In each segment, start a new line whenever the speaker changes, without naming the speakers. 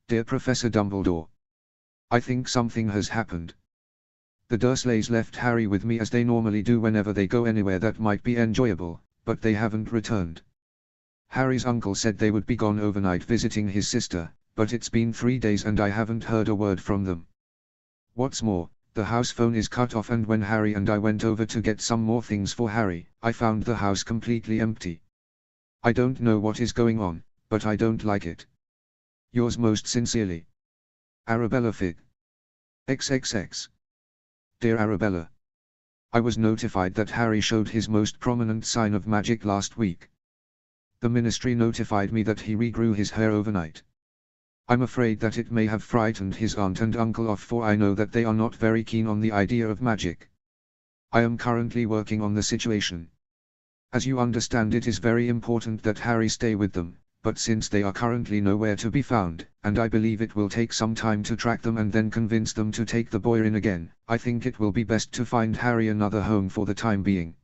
Dear Professor Dumbledore. I think something has happened. The Dursleys left Harry with me as they normally do whenever they go anywhere that might be enjoyable, but they haven't returned. Harry's uncle said they would be gone overnight visiting his sister, but it's been 3 days and I haven't heard a word from them. What's more, the house phone is cut off, and when Harry and I went over to get some more things for Harry, I found the house completely empty. I don't know what is going on, but I don't like it. Yours most sincerely, Arabella Figg. XXX. Dear Arabella. I was notified that Harry showed his most prominent sign of magic last week. The ministry notified me that he regrew his hair overnight. I'm afraid that it may have frightened his aunt and uncle off, for I know that they are not very keen on the idea of magic. I am currently working on the situation. As you understand, it is very important that Harry stay with them, but since they are currently nowhere to be found, and I believe it will take some time to track them and then convince them to take the boy in again, I think it will be best to find Harry another home for the time being.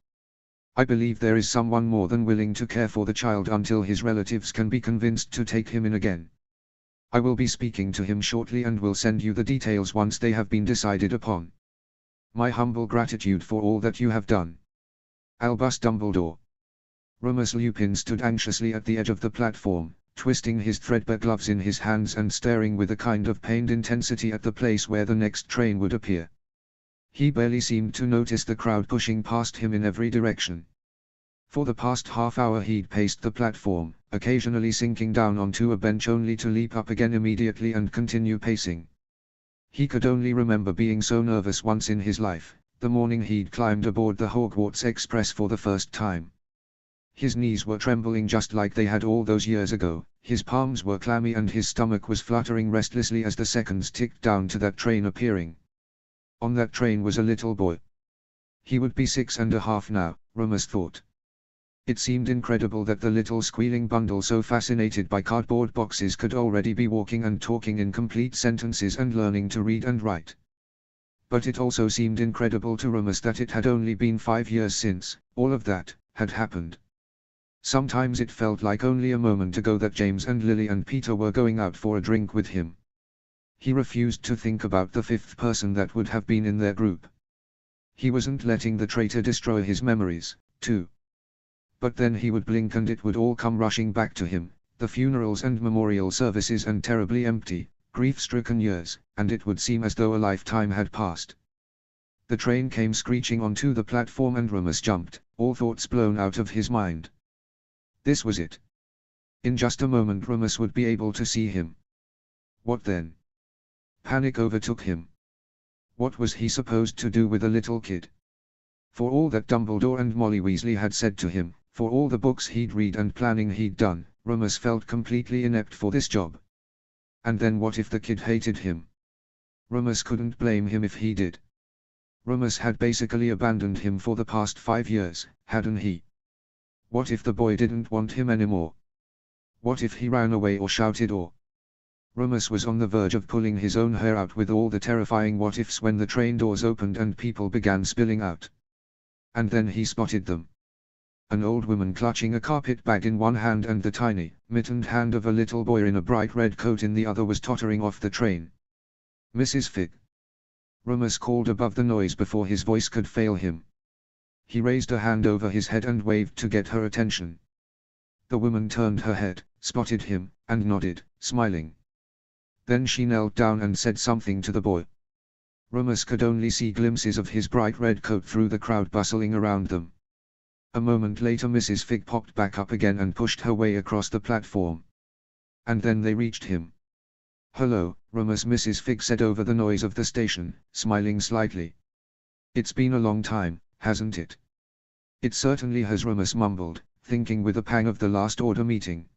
I believe there is someone more than willing to care for the child until his relatives can be convinced to take him in again. I will be speaking to him shortly and will send you the details once they have been decided upon. My humble gratitude for all that you have done. Albus Dumbledore. Remus Lupin stood anxiously at the edge of the platform, twisting his threadbare gloves in his hands and staring with a kind of pained intensity at the place where the next train would appear. He barely seemed to notice the crowd pushing past him in every direction. For the past half hour he'd paced the platform, occasionally sinking down onto a bench only to leap up again immediately and continue pacing. He could only remember being so nervous once in his life, the morning he'd climbed aboard the Hogwarts Express for the first time. His knees were trembling just like they had all those years ago, his palms were clammy and his stomach was fluttering restlessly as the seconds ticked down to that train appearing. On that train was a little boy. He would be 6½ now, Remus thought. It seemed incredible that the little squealing bundle so fascinated by cardboard boxes could already be walking and talking in complete sentences and learning to read and write. But it also seemed incredible to Remus that it had only been 5 years since all of that had happened. Sometimes it felt like only a moment ago that James and Lily and Peter were going out for a drink with him. He refused to think about the 5th person that would have been in their group. He wasn't letting the traitor destroy his memories, too. But then he would blink and it would all come rushing back to him, the funerals and memorial services and terribly empty, grief-stricken years, and it would seem as though a lifetime had passed. The train came screeching onto the platform and Remus jumped, all thoughts blown out of his mind. This was it. In just a moment Remus would be able to see him. What then? Panic overtook him. What was he supposed to do with a little kid? For all that Dumbledore and Molly Weasley had said to him, for all the books he'd read and planning he'd done, Remus felt completely inept for this job. And then what if the kid hated him? Remus couldn't blame him if he did. Remus had basically abandoned him for the past 5 years, hadn't he? What if the boy didn't want him anymore? What if he ran away or shouted or... Remus was on the verge of pulling his own hair out with all the terrifying what-ifs when the train doors opened and people began spilling out. And then he spotted them. An old woman clutching a carpet bag in one hand and the tiny, mittened hand of a little boy in a bright red coat in the other was tottering off the train. Mrs. Figg. Remus called above the noise before his voice could fail him. He raised a hand over his head and waved to get her attention. The woman turned her head, spotted him, and nodded, smiling. Then she knelt down and said something to the boy. Remus could only see glimpses of his bright red coat through the crowd bustling around them. A moment later Mrs. Figg popped back up again and pushed her way across the platform. And then they reached him. "Hello, Remus," Mrs. Figg said over the noise of the station, smiling slightly. "It's been a long time, hasn't it?" "It certainly has," Remus mumbled, thinking with a pang of the last order meeting.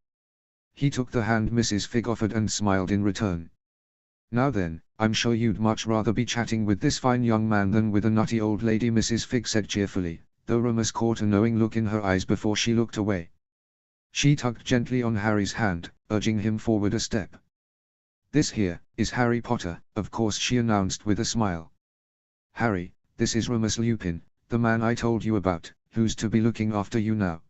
He took the hand Mrs. Figg offered and smiled in return. "Now then, I'm sure you'd much rather be chatting with this fine young man than with a nutty old lady," Mrs. Figg said cheerfully, though Remus caught a knowing look in her eyes before she looked away. She tugged gently on Harry's hand, urging him forward a step. "This here is Harry Potter, of course," she announced with a smile. "Harry, this is Remus Lupin, the man I told you about, who's to be looking after you now."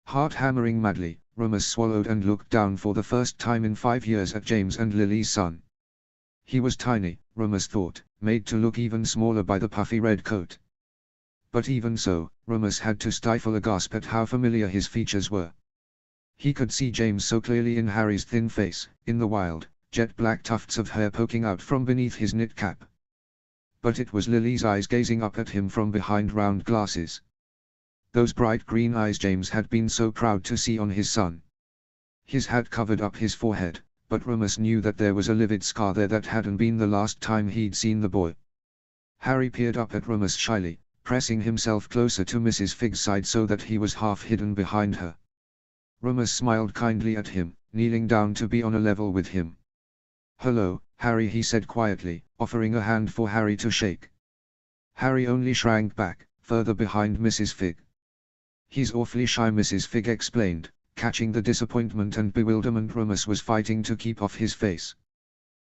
Heart hammering madly, Rumors swallowed and looked down for the first time in 5 years at James and Lily's son. He was tiny, Rumors thought, made to look even smaller by the puffy red coat. But even so, Rumors had to stifle a gasp at how familiar his features were. He could see James so clearly in Harry's thin face, in the wild, jet-black tufts of hair poking out from beneath his knit cap. But it was Lily's eyes gazing up at him from behind round glasses. Those bright green eyes James had been so proud to see on his son. His hat covered up his forehead, but Rumors knew that there was a livid scar there that hadn't been the last time he'd seen the boy. Harry peered up at Rumors shyly, pressing himself closer to Mrs. Figg's side so that he was half hidden behind her. Rumors smiled kindly at him, kneeling down to be on a level with him. "Hello, Harry," he said quietly, offering a hand for Harry to shake. Harry only shrank back, further behind Mrs. Figg. "He's awfully shy," Mrs. Figg explained, catching the disappointment and bewilderment Rumors was fighting to keep off his face.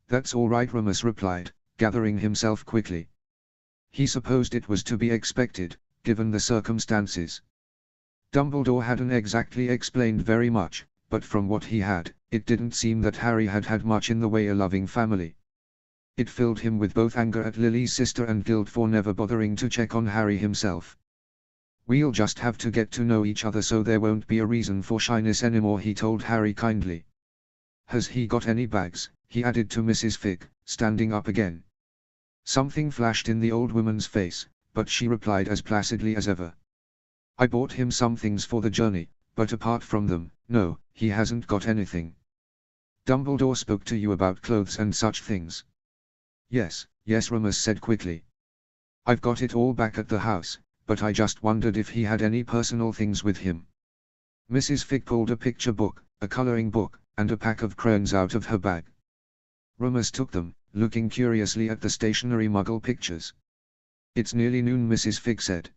"That's all right," Rumors replied, gathering himself quickly. He supposed it was to be expected, given the circumstances. Dumbledore hadn't exactly explained very much, but from what he had, it didn't seem that Harry had had much in the way a loving family. It filled him with both anger at Lily's sister and guilt for never bothering to check on Harry himself. "We'll just have to get to know each other so there won't be a reason for shyness anymore," he told Harry kindly. "Has he got any bags?" he added to Mrs. Figg, standing up again. Something flashed in the old woman's face, but she replied as placidly as ever. "I bought him some things for the journey, but apart from them, no, he hasn't got anything." "Dumbledore spoke to you about clothes and such things?" Yes, Rumors said quickly. "I've got it all back at the house, but I just wondered if he had any personal things with him." Mrs. Figg pulled a picture book, a coloring book, and a pack of crayons out of her bag. Rumors took them, looking curiously at the stationary Muggle pictures. "It's nearly noon," Mrs. Figg said.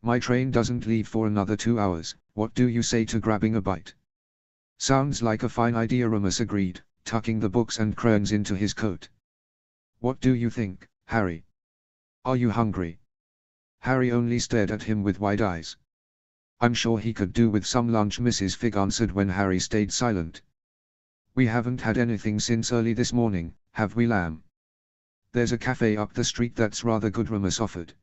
"My train doesn't leave for another 2 hours, what do you say to grabbing a bite?" "Sounds like a fine idea," Rumors agreed, tucking the books and crayons into his coat. "What do you think, Harry? Are you hungry?" Harry only stared at him with wide eyes. "I'm sure he could do with some lunch," Mrs. Figg answered when Harry stayed silent. "We haven't had anything since early this morning, have we, lamb?" "There's a cafe up the street that's rather good," Rumors offered.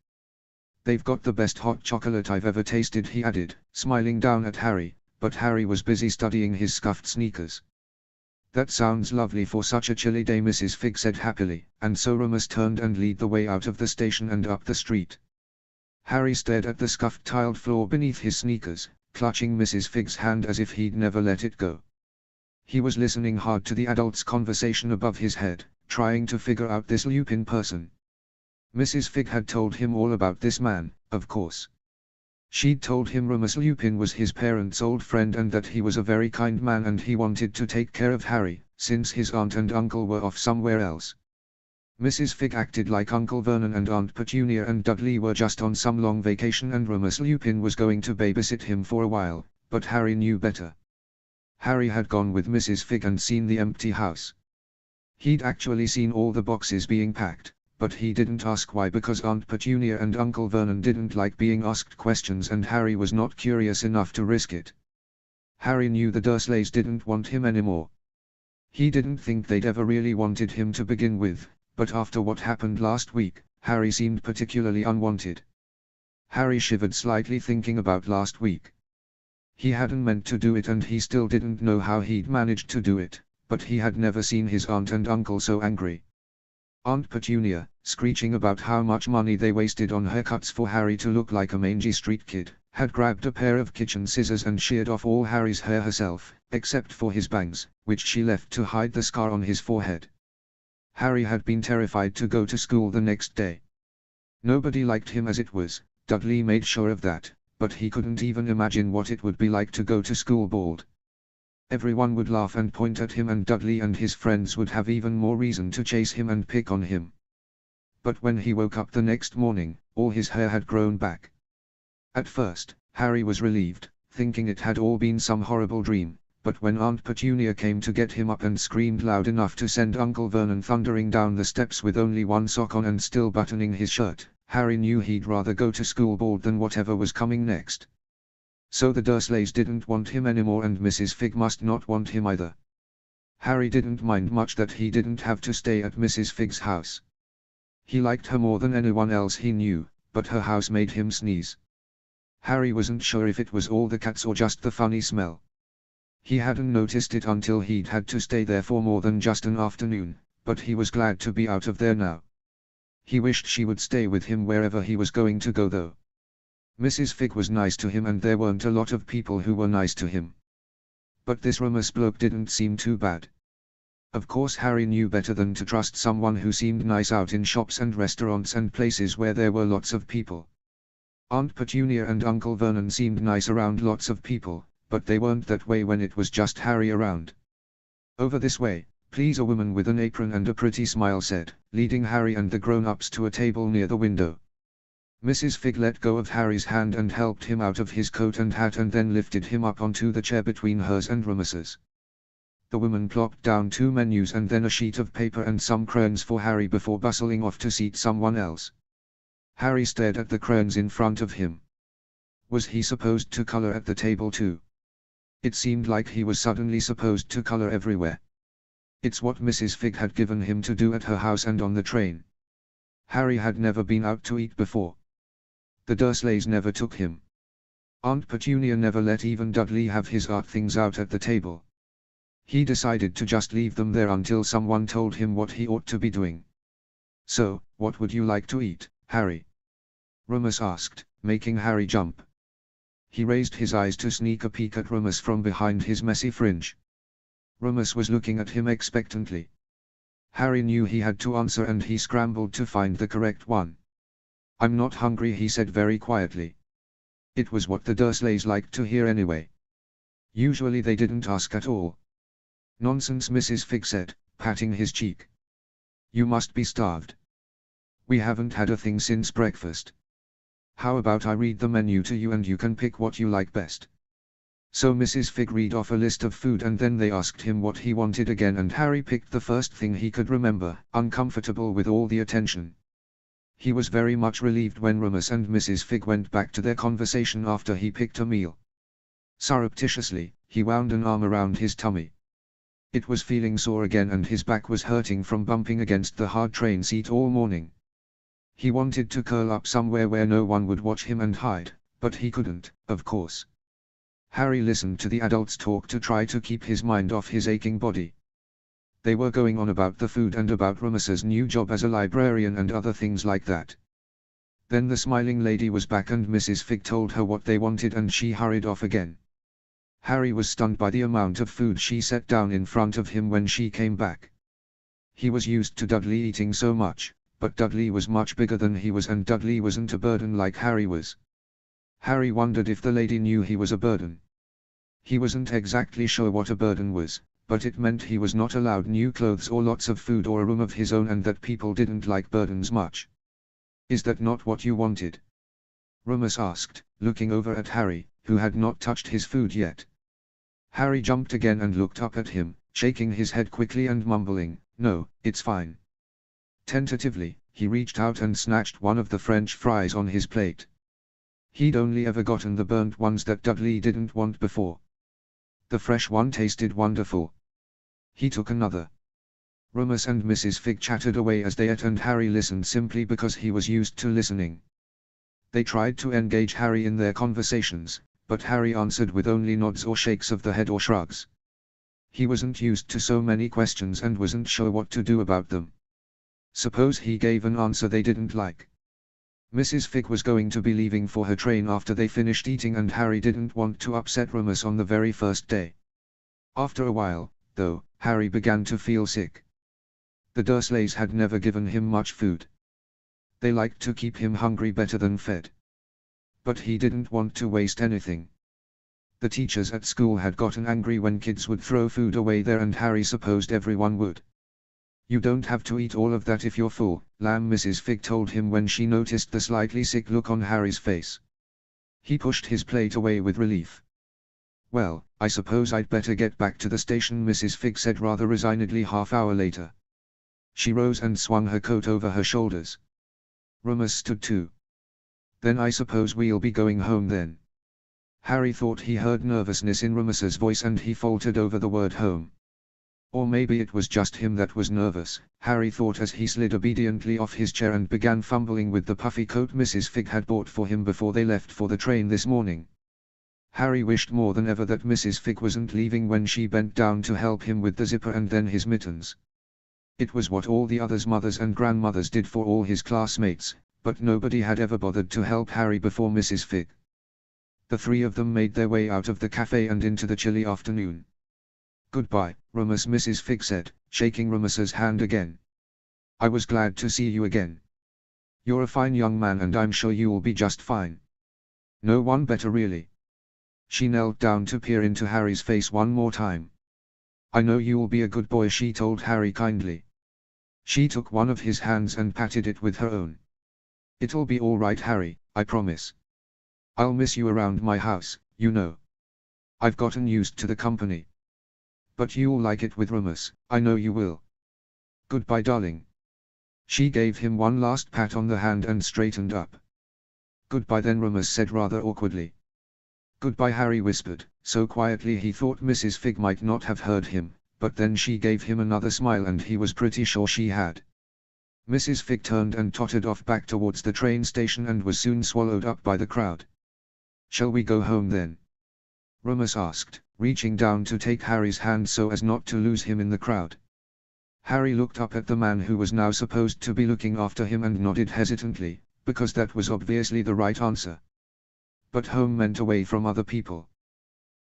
"They've got the best hot chocolate I've ever tasted," he added, smiling down at Harry, but Harry was busy studying his scuffed sneakers. "That sounds lovely for such a chilly day," Mrs. Figg said happily, and so Rumors turned and led the way out of the station and up the street. Harry stared at the scuffed tiled floor beneath his sneakers, clutching Mrs. Figg's hand as if he'd never let it go. He was listening hard to the adults' conversation above his head, trying to figure out this Lupin person. Mrs. Figg had told him all about this man, of course. She'd told him Remus Lupin was his parents' old friend and that he was a very kind man and he wanted to take care of Harry, since his aunt and uncle were off somewhere else. Mrs. Figg acted like Uncle Vernon and Aunt Petunia and Dudley were just on some long vacation and Remus Lupin was going to babysit him for a while, but Harry knew better. Harry had gone with Mrs. Figg and seen the empty house. He'd actually seen all the boxes being packed, but he didn't ask why because Aunt Petunia and Uncle Vernon didn't like being asked questions and Harry was not curious enough to risk it. Harry knew the Dursleys didn't want him anymore. He didn't think they'd ever really wanted him to begin with, but after what happened last week, Harry seemed particularly unwanted. Harry shivered slightly thinking about last week. He hadn't meant to do it and he still didn't know how he'd managed to do it, but he had never seen his aunt and uncle so angry. Aunt Petunia, screeching about how much money they wasted on haircuts for Harry to look like a mangy street kid, had grabbed a pair of kitchen scissors and sheared off all Harry's hair herself, except for his bangs, which she left to hide the scar on his forehead. Harry had been terrified to go to school the next day. Nobody liked him as it was, Dudley made sure of that, but he couldn't even imagine what it would be like to go to school bald. Everyone would laugh and point at him and Dudley and his friends would have even more reason to chase him and pick on him. But when he woke up the next morning, all his hair had grown back. At first, Harry was relieved, thinking it had all been some horrible dream, but when Aunt Petunia came to get him up and screamed loud enough to send Uncle Vernon thundering down the steps with only one sock on and still buttoning his shirt, Harry knew he'd rather go to school bald than whatever was coming next. So the Dursleys didn't want him anymore, and Mrs. Fig must not want him either. Harry didn't mind much that he didn't have to stay at Mrs. Fig's house. He liked her more than anyone else he knew, but her house made him sneeze. Harry wasn't sure if it was all the cats or just the funny smell. He hadn't noticed it until he'd had to stay there for more than just an afternoon, but he was glad to be out of there now. He wished she would stay with him wherever he was going to go though. Mrs. Fig was nice to him, and there weren't a lot of people who were nice to him. But this Remus bloke didn't seem too bad. Of course Harry knew better than to trust someone who seemed nice out in shops and restaurants and places where there were lots of people. Aunt Petunia and Uncle Vernon seemed nice around lots of people, but they weren't that way when it was just Harry around. "Over this way, please," a woman with an apron and a pretty smile said, leading Harry and the grown-ups to a table near the window. Mrs. Fig let go of Harry's hand and helped him out of his coat and hat and then lifted him up onto the chair between hers and Remus's. The woman plopped down 2 menus and then a sheet of paper and some crayons for Harry before bustling off to seat someone else. Harry stared at the crayons in front of him. Was he supposed to color at the table too? It seemed like he was suddenly supposed to color everywhere. It's what Mrs. Fig had given him to do at her house and on the train. Harry had never been out to eat before. The Dursleys never took him. Aunt Petunia never let even Dudley have his art things out at the table. He decided to just leave them there until someone told him what he ought to be doing. "So, what would you like to eat, Harry?" Remus asked, making Harry jump. He raised his eyes to sneak a peek at Remus from behind his messy fringe. Remus was looking at him expectantly. Harry knew he had to answer and he scrambled to find the correct one. "I'm not hungry," he said very quietly. It was what the Dursleys liked to hear anyway. Usually they didn't ask at all. "Nonsense," Mrs. Fig said, patting his cheek. "You must be starved. We haven't had a thing since breakfast. How about I read the menu to you and you can pick what you like best?" So Mrs. Fig read off a list of food and then they asked him what he wanted again, and Harry picked the first thing he could remember, uncomfortable with all the attention. He was very much relieved when Remus and Mrs. Fig went back to their conversation after he picked a meal. Surreptitiously, he wound an arm around his tummy. It was feeling sore again and his back was hurting from bumping against the hard train seat all morning. He wanted to curl up somewhere where no one would watch him and hide, but he couldn't, of course. Harry listened to the adults talk to try to keep his mind off his aching body. They were going on about the food and about Remus's new job as a librarian and other things like that. Then the smiling lady was back and Mrs. Fig told her what they wanted and she hurried off again. Harry was stunned by the amount of food she set down in front of him when she came back. He was used to Dudley eating so much, but Dudley was much bigger than he was and Dudley wasn't a burden like Harry was. Harry wondered if the lady knew he was a burden. He wasn't exactly sure what a burden was, but it meant he was not allowed new clothes or lots of food or a room of his own and that people didn't like burdens much. "Is that not what you wanted?" Remus asked, looking over at Harry, who had not touched his food yet. Harry jumped again and looked up at him, shaking his head quickly and mumbling, "No, it's fine." Tentatively, he reached out and snatched one of the French fries on his plate. He'd only ever gotten the burnt ones that Dudley didn't want before. The fresh one tasted wonderful. He took another. Remus and Mrs. Fig chattered away as they ate and Harry listened simply because he was used to listening. They tried to engage Harry in their conversations, but Harry answered with only nods or shakes of the head or shrugs. He wasn't used to so many questions and wasn't sure what to do about them. Suppose he gave an answer they didn't like. Mrs. Fig was going to be leaving for her train after they finished eating and Harry didn't want to upset Remus on the very first day. After a while, though, Harry began to feel sick. The Dursleys had never given him much food. They liked to keep him hungry better than fed. But he didn't want to waste anything. The teachers at school had gotten angry when kids would throw food away there and Harry supposed everyone would. "You don't have to eat all of that if you're full, lamb," Mrs. Fig told him when she noticed the slightly sick look on Harry's face. He pushed his plate away with relief. "Well, I suppose I'd better get back to the station," Mrs. Fig said rather resignedly half-hour later. She rose and swung her coat over her shoulders. Remus stood too. "Then I suppose we'll be going home then." Harry thought he heard nervousness in Rumus's voice and he faltered over the word home. Or maybe it was just him that was nervous, Harry thought as he slid obediently off his chair and began fumbling with the puffy coat Mrs. Figg had bought for him before they left for the train this morning. Harry wished more than ever that Mrs. Figg wasn't leaving when she bent down to help him with the zipper and then his mittens. It was what all the others' mothers and grandmothers did for all his classmates, but nobody had ever bothered to help Harry before Mrs. Figg. The three of them made their way out of the cafe and into the chilly afternoon. "Goodbye, Rumus," Mrs. Figg said, shaking Rumus's hand again. "I was glad to see you again. You're a fine young man and I'm sure you'll be just fine. No one better really." She knelt down to peer into Harry's face one more time. "I know you'll be a good boy," she told Harry kindly. She took one of his hands and patted it with her own. "It'll be all right, Harry, I promise. I'll miss you around my house, you know. I've gotten used to the company. But you'll like it with Rumus, I know you will. Goodbye, darling." She gave him one last pat on the hand and straightened up. "Goodbye then," Rumus said rather awkwardly. "Goodbye," Harry whispered, so quietly he thought Mrs. Figg might not have heard him, but then she gave him another smile and he was pretty sure she had. Mrs. Figg turned and tottered off back towards the train station and was soon swallowed up by the crowd. "Shall we go home then?" Rumus asked, reaching down to take Harry's hand so as not to lose him in the crowd. Harry looked up at the man who was now supposed to be looking after him and nodded hesitantly, because that was obviously the right answer. But home meant away from other people.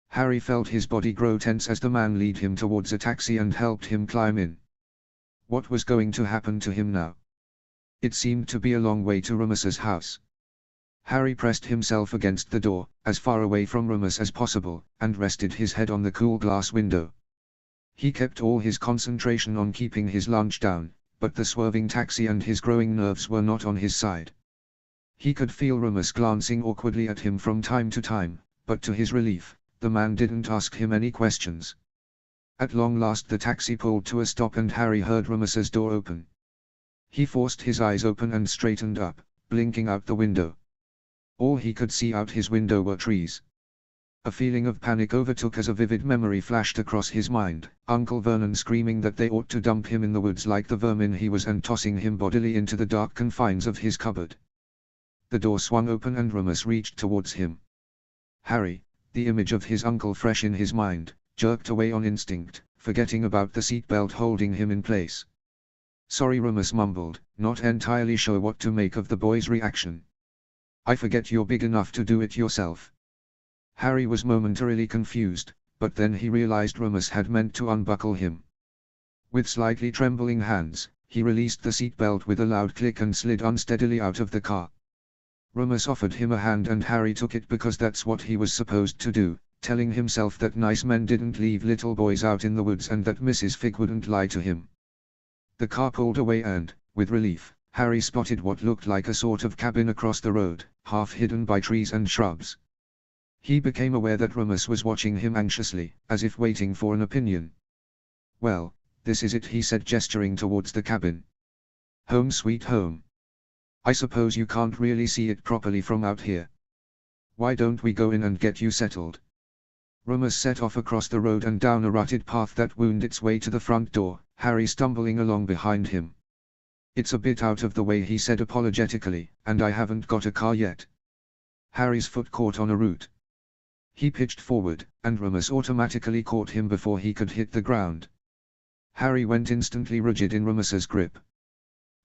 Harry felt his body grow tense as the man led him towards a taxi and helped him climb in. What was going to happen to him now? It seemed to be a long way to Rumus's house. Harry pressed himself against the door, as far away from Rumus as possible, and rested his head on the cool glass window. He kept all his concentration on keeping his lunch down, but the swerving taxi and his growing nerves were not on his side. He could feel Rumus glancing awkwardly at him from time to time, but to his relief, the man didn't ask him any questions. At long last the taxi pulled to a stop and Harry heard Rumus's door open. He forced his eyes open and straightened up, blinking out the window. All he could see out his window were trees. A feeling of panic overtook as a vivid memory flashed across his mind, Uncle Vernon screaming that they ought to dump him in the woods like the vermin he was and tossing him bodily into the dark confines of his cupboard. The door swung open and Rumus reached towards him. Harry, the image of his uncle fresh in his mind, jerked away on instinct, forgetting about the seatbelt holding him in place. "Sorry," Rumus mumbled, not entirely sure what to make of the boy's reaction. "I forget you're big enough to do it yourself." Harry was momentarily confused, but then he realized Rumus had meant to unbuckle him. With slightly trembling hands, he released the seatbelt with a loud click and slid unsteadily out of the car. Rumus offered him a hand and Harry took it because that's what he was supposed to do, telling himself that nice men didn't leave little boys out in the woods and that Mrs. Figg wouldn't lie to him. The car pulled away and, with relief, Harry spotted what looked like a sort of cabin across the road, half hidden by trees and shrubs. He became aware that Rumus was watching him anxiously, as if waiting for an opinion. "Well, this is it," he said, gesturing towards the cabin. "Home sweet home. I suppose you can't really see it properly from out here. Why don't we go in and get you settled?" Rumus set off across the road and down a rutted path that wound its way to the front door, Harry stumbling along behind him. "It's a bit out of the way," he said apologetically, "and I haven't got a car yet." Harry's foot caught on a root. He pitched forward, and Rumus automatically caught him before he could hit the ground. Harry went instantly rigid in Rumus's grip.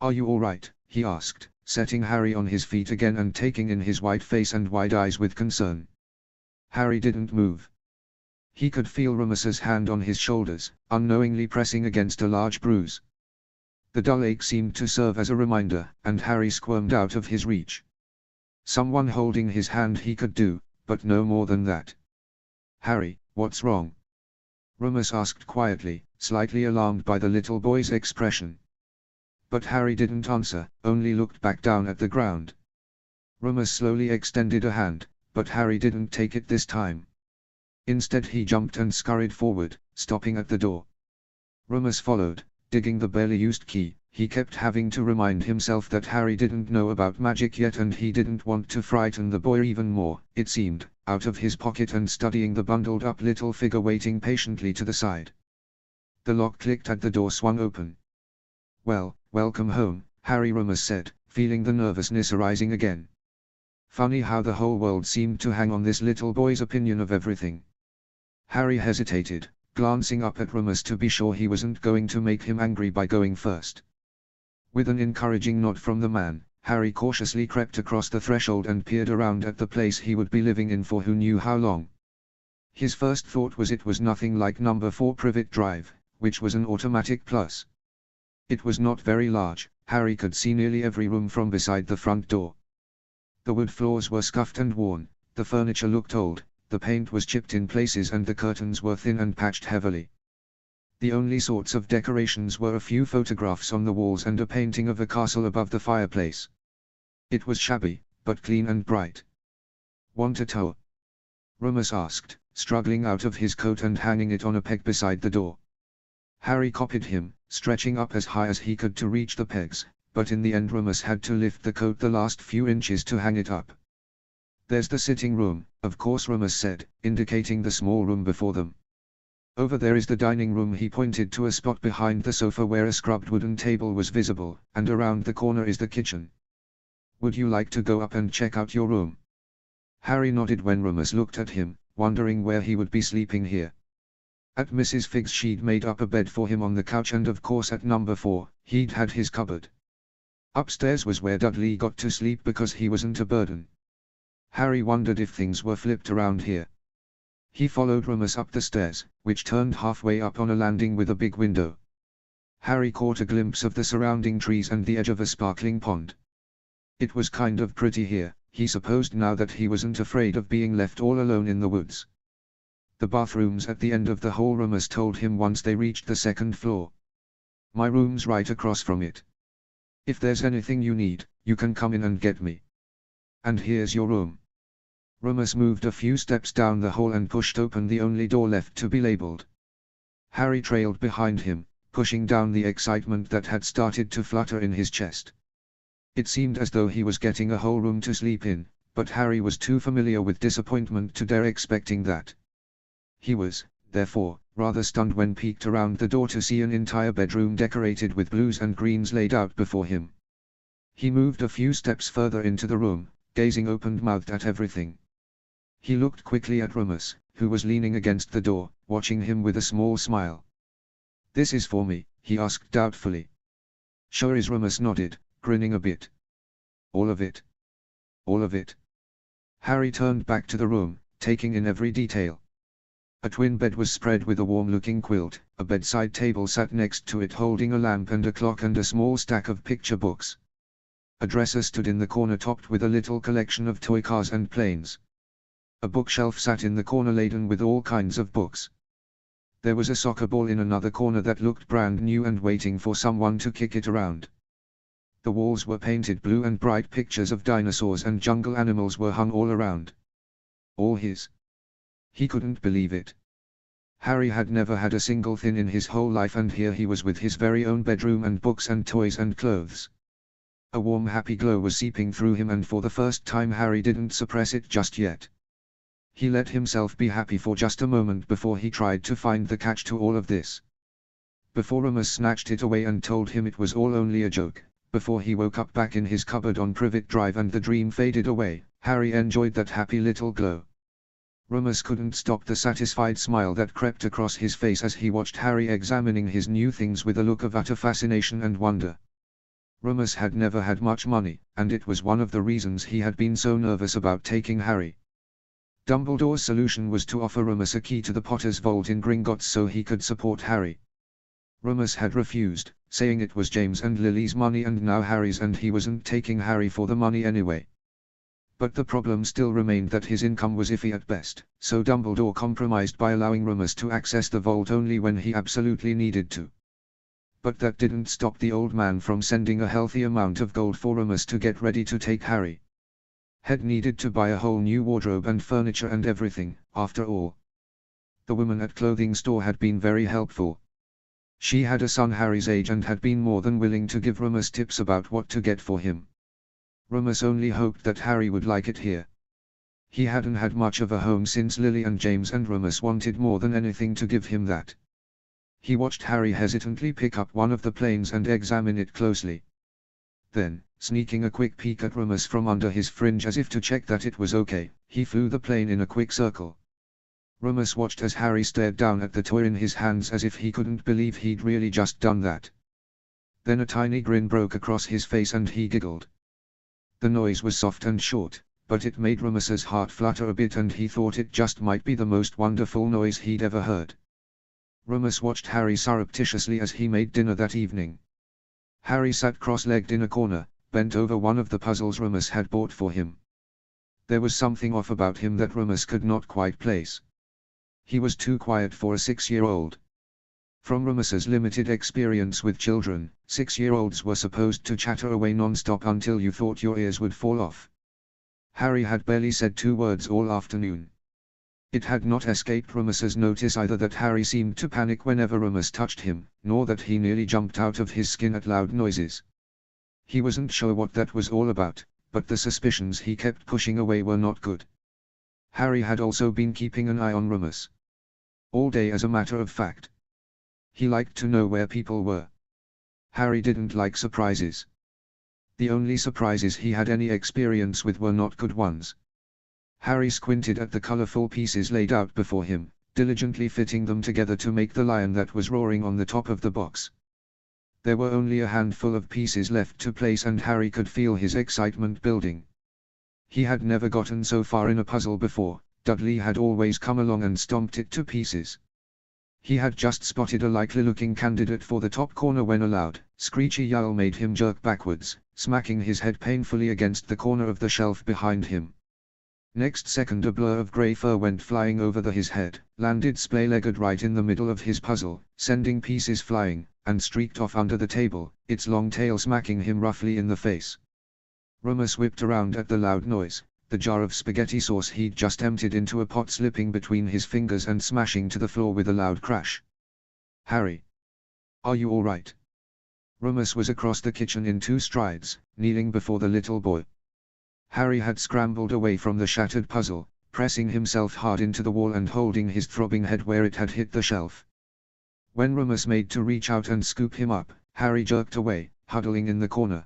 "Are you all right?" he asked, setting Harry on his feet again and taking in his white face and wide eyes with concern. Harry didn't move. He could feel Rumus's hand on his shoulders, unknowingly pressing against a large bruise. The dull ache seemed to serve as a reminder, and Harry squirmed out of his reach. Someone holding his hand he could do, but no more than that. "Harry, what's wrong?" Rumus asked quietly, slightly alarmed by the little boy's expression. But Harry didn't answer, only looked back down at the ground. Rumus slowly extended a hand, but Harry didn't take it this time. Instead he jumped and scurried forward, stopping at the door. Rumus followed, digging the barely used key. He kept having to remind himself that Harry didn't know about magic yet and he didn't want to frighten the boy even more, it seemed, out of his pocket and studying the bundled up little figure waiting patiently to the side. The lock clicked and the door swung open. "Well, welcome home," Harry Remus said, feeling the nervousness arising again. Funny how the whole world seemed to hang on this little boy's opinion of everything. Harry hesitated, glancing up at Remus to be sure he wasn't going to make him angry by going first. With an encouraging nod from the man, Harry cautiously crept across the threshold and peered around at the place he would be living in for who knew how long. His first thought was it was nothing like number 4 Privet Drive, which was an automatic plus. It was not very large. Harry could see nearly every room from beside the front door. The wood floors were scuffed and worn, the furniture looked old, the paint was chipped in places and the curtains were thin and patched heavily. The only sorts of decorations were a few photographs on the walls and a painting of a castle above the fireplace. It was shabby, but clean and bright. "Want a tour?" Remus asked, struggling out of his coat and hanging it on a peg beside the door. Harry copied him, stretching up as high as he could to reach the pegs, but in the end Remus had to lift the coat the last few inches to hang it up. "There's the sitting room, of course," Remus said, indicating the small room before them. "Over there is the dining room." He pointed to a spot behind the sofa where a scrubbed wooden table was visible, "and around the corner is the kitchen. Would you like to go up and check out your room?" Harry nodded when Remus looked at him, wondering where he would be sleeping here. At Mrs. Figg's she'd made up a bed for him on the couch, and of course at number 4, he'd had his cupboard. Upstairs was where Dudley got to sleep because he wasn't a burden. Harry wondered if things were flipped around here. He followed Remus up the stairs, which turned halfway up on a landing with a big window. Harry caught a glimpse of the surrounding trees and the edge of a sparkling pond. It was kind of pretty here, he supposed, now that he wasn't afraid of being left all alone in the woods. The bathrooms at the end of the hall, Remus told him once they reached the second floor. "My room's right across from it. If there's anything you need, you can come in and get me. And here's your room." Remus moved a few steps down the hall and pushed open the only door left to be labeled. Harry trailed behind him, pushing down the excitement that had started to flutter in his chest. It seemed as though he was getting a whole room to sleep in, but Harry was too familiar with disappointment to dare expecting that. He was, therefore, rather stunned when peeked around the door to see an entire bedroom decorated with blues and greens laid out before him. He moved a few steps further into the room, gazing open-mouthed at everything. He looked quickly at Remus, who was leaning against the door, watching him with a small smile. "This is for me?" he asked doubtfully. "Sure is," Remus nodded, grinning a bit. "All of it?" "All of it." Harry turned back to the room, taking in every detail. A twin bed was spread with a warm-looking quilt, a bedside table sat next to it holding a lamp and a clock and a small stack of picture books. A dresser stood in the corner topped with a little collection of toy cars and planes. A bookshelf sat in the corner laden with all kinds of books. There was a soccer ball in another corner that looked brand new and waiting for someone to kick it around. The walls were painted blue and bright pictures of dinosaurs and jungle animals were hung all around. All his. He couldn't believe it. Harry had never had a single thing in his whole life, and here he was with his very own bedroom and books and toys and clothes. A warm happy glow was seeping through him, and for the first time Harry didn't suppress it just yet. He let himself be happy for just a moment before he tried to find the catch to all of this. Before Remus snatched it away and told him it was all only a joke, before he woke up back in his cupboard on Privet Drive and the dream faded away, Harry enjoyed that happy little glow. Remus couldn't stop the satisfied smile that crept across his face as he watched Harry examining his new things with a look of utter fascination and wonder. Remus had never had much money, and it was one of the reasons he had been so nervous about taking Harry. Dumbledore's solution was to offer Remus a key to the Potter's vault in Gringotts so he could support Harry. Remus had refused, saying it was James and Lily's money and now Harry's, and he wasn't taking Harry for the money anyway. But the problem still remained that his income was iffy at best, so Dumbledore compromised by allowing Remus to access the vault only when he absolutely needed to. But that didn't stop the old man from sending a healthy amount of gold for Remus to get ready to take Harry. Had needed to buy a whole new wardrobe and furniture and everything, after all. The woman at clothing store had been very helpful. She had a son Harry's age and had been more than willing to give Remus tips about what to get for him. Remus only hoped that Harry would like it here. He hadn't had much of a home since Lily and James, and Remus wanted more than anything to give him that. He watched Harry hesitantly pick up one of the planes and examine it closely. Then, sneaking a quick peek at Remus from under his fringe as if to check that it was okay, he flew the plane in a quick circle. Remus watched as Harry stared down at the toy in his hands as if he couldn't believe he'd really just done that. Then a tiny grin broke across his face and he giggled. The noise was soft and short, but it made Remus's heart flutter a bit, and he thought it just might be the most wonderful noise he'd ever heard. Remus watched Harry surreptitiously as he made dinner that evening. Harry sat cross-legged in a corner, bent over one of the puzzles Remus had bought for him. There was something off about him that Remus could not quite place. He was too quiet for a 6-year-old. From Remus's limited experience with children, 6-year-olds were supposed to chatter away non-stop until you thought your ears would fall off. Harry had barely said 2 words all afternoon. It had not escaped Remus's notice either that Harry seemed to panic whenever Remus touched him, nor that he nearly jumped out of his skin at loud noises. He wasn't sure what that was all about, but the suspicions he kept pushing away were not good. Harry had also been keeping an eye on Remus. All day, as a matter of fact. He liked to know where people were. Harry didn't like surprises. The only surprises he had any experience with were not good ones. Harry squinted at the colorful pieces laid out before him, diligently fitting them together to make the lion that was roaring on the top of the box. There were only a handful of pieces left to place, and Harry could feel his excitement building. He had never gotten so far in a puzzle before. Dudley had always come along and stomped it to pieces. He had just spotted a likely-looking candidate for the top corner when a loud, screechy yell made him jerk backwards, smacking his head painfully against the corner of the shelf behind him. Next second a blur of grey fur went flying over his head, landed splay-legged right in the middle of his puzzle, sending pieces flying, and streaked off under the table, its long tail smacking him roughly in the face. Remus whipped around at the loud noise, the jar of spaghetti sauce he'd just emptied into a pot slipping between his fingers and smashing to the floor with a loud crash. "Harry! Are you all right?" Remus was across the kitchen in 2 strides, kneeling before the little boy. Harry had scrambled away from the shattered puzzle, pressing himself hard into the wall and holding his throbbing head where it had hit the shelf. When Remus made to reach out and scoop him up, Harry jerked away, huddling in the corner.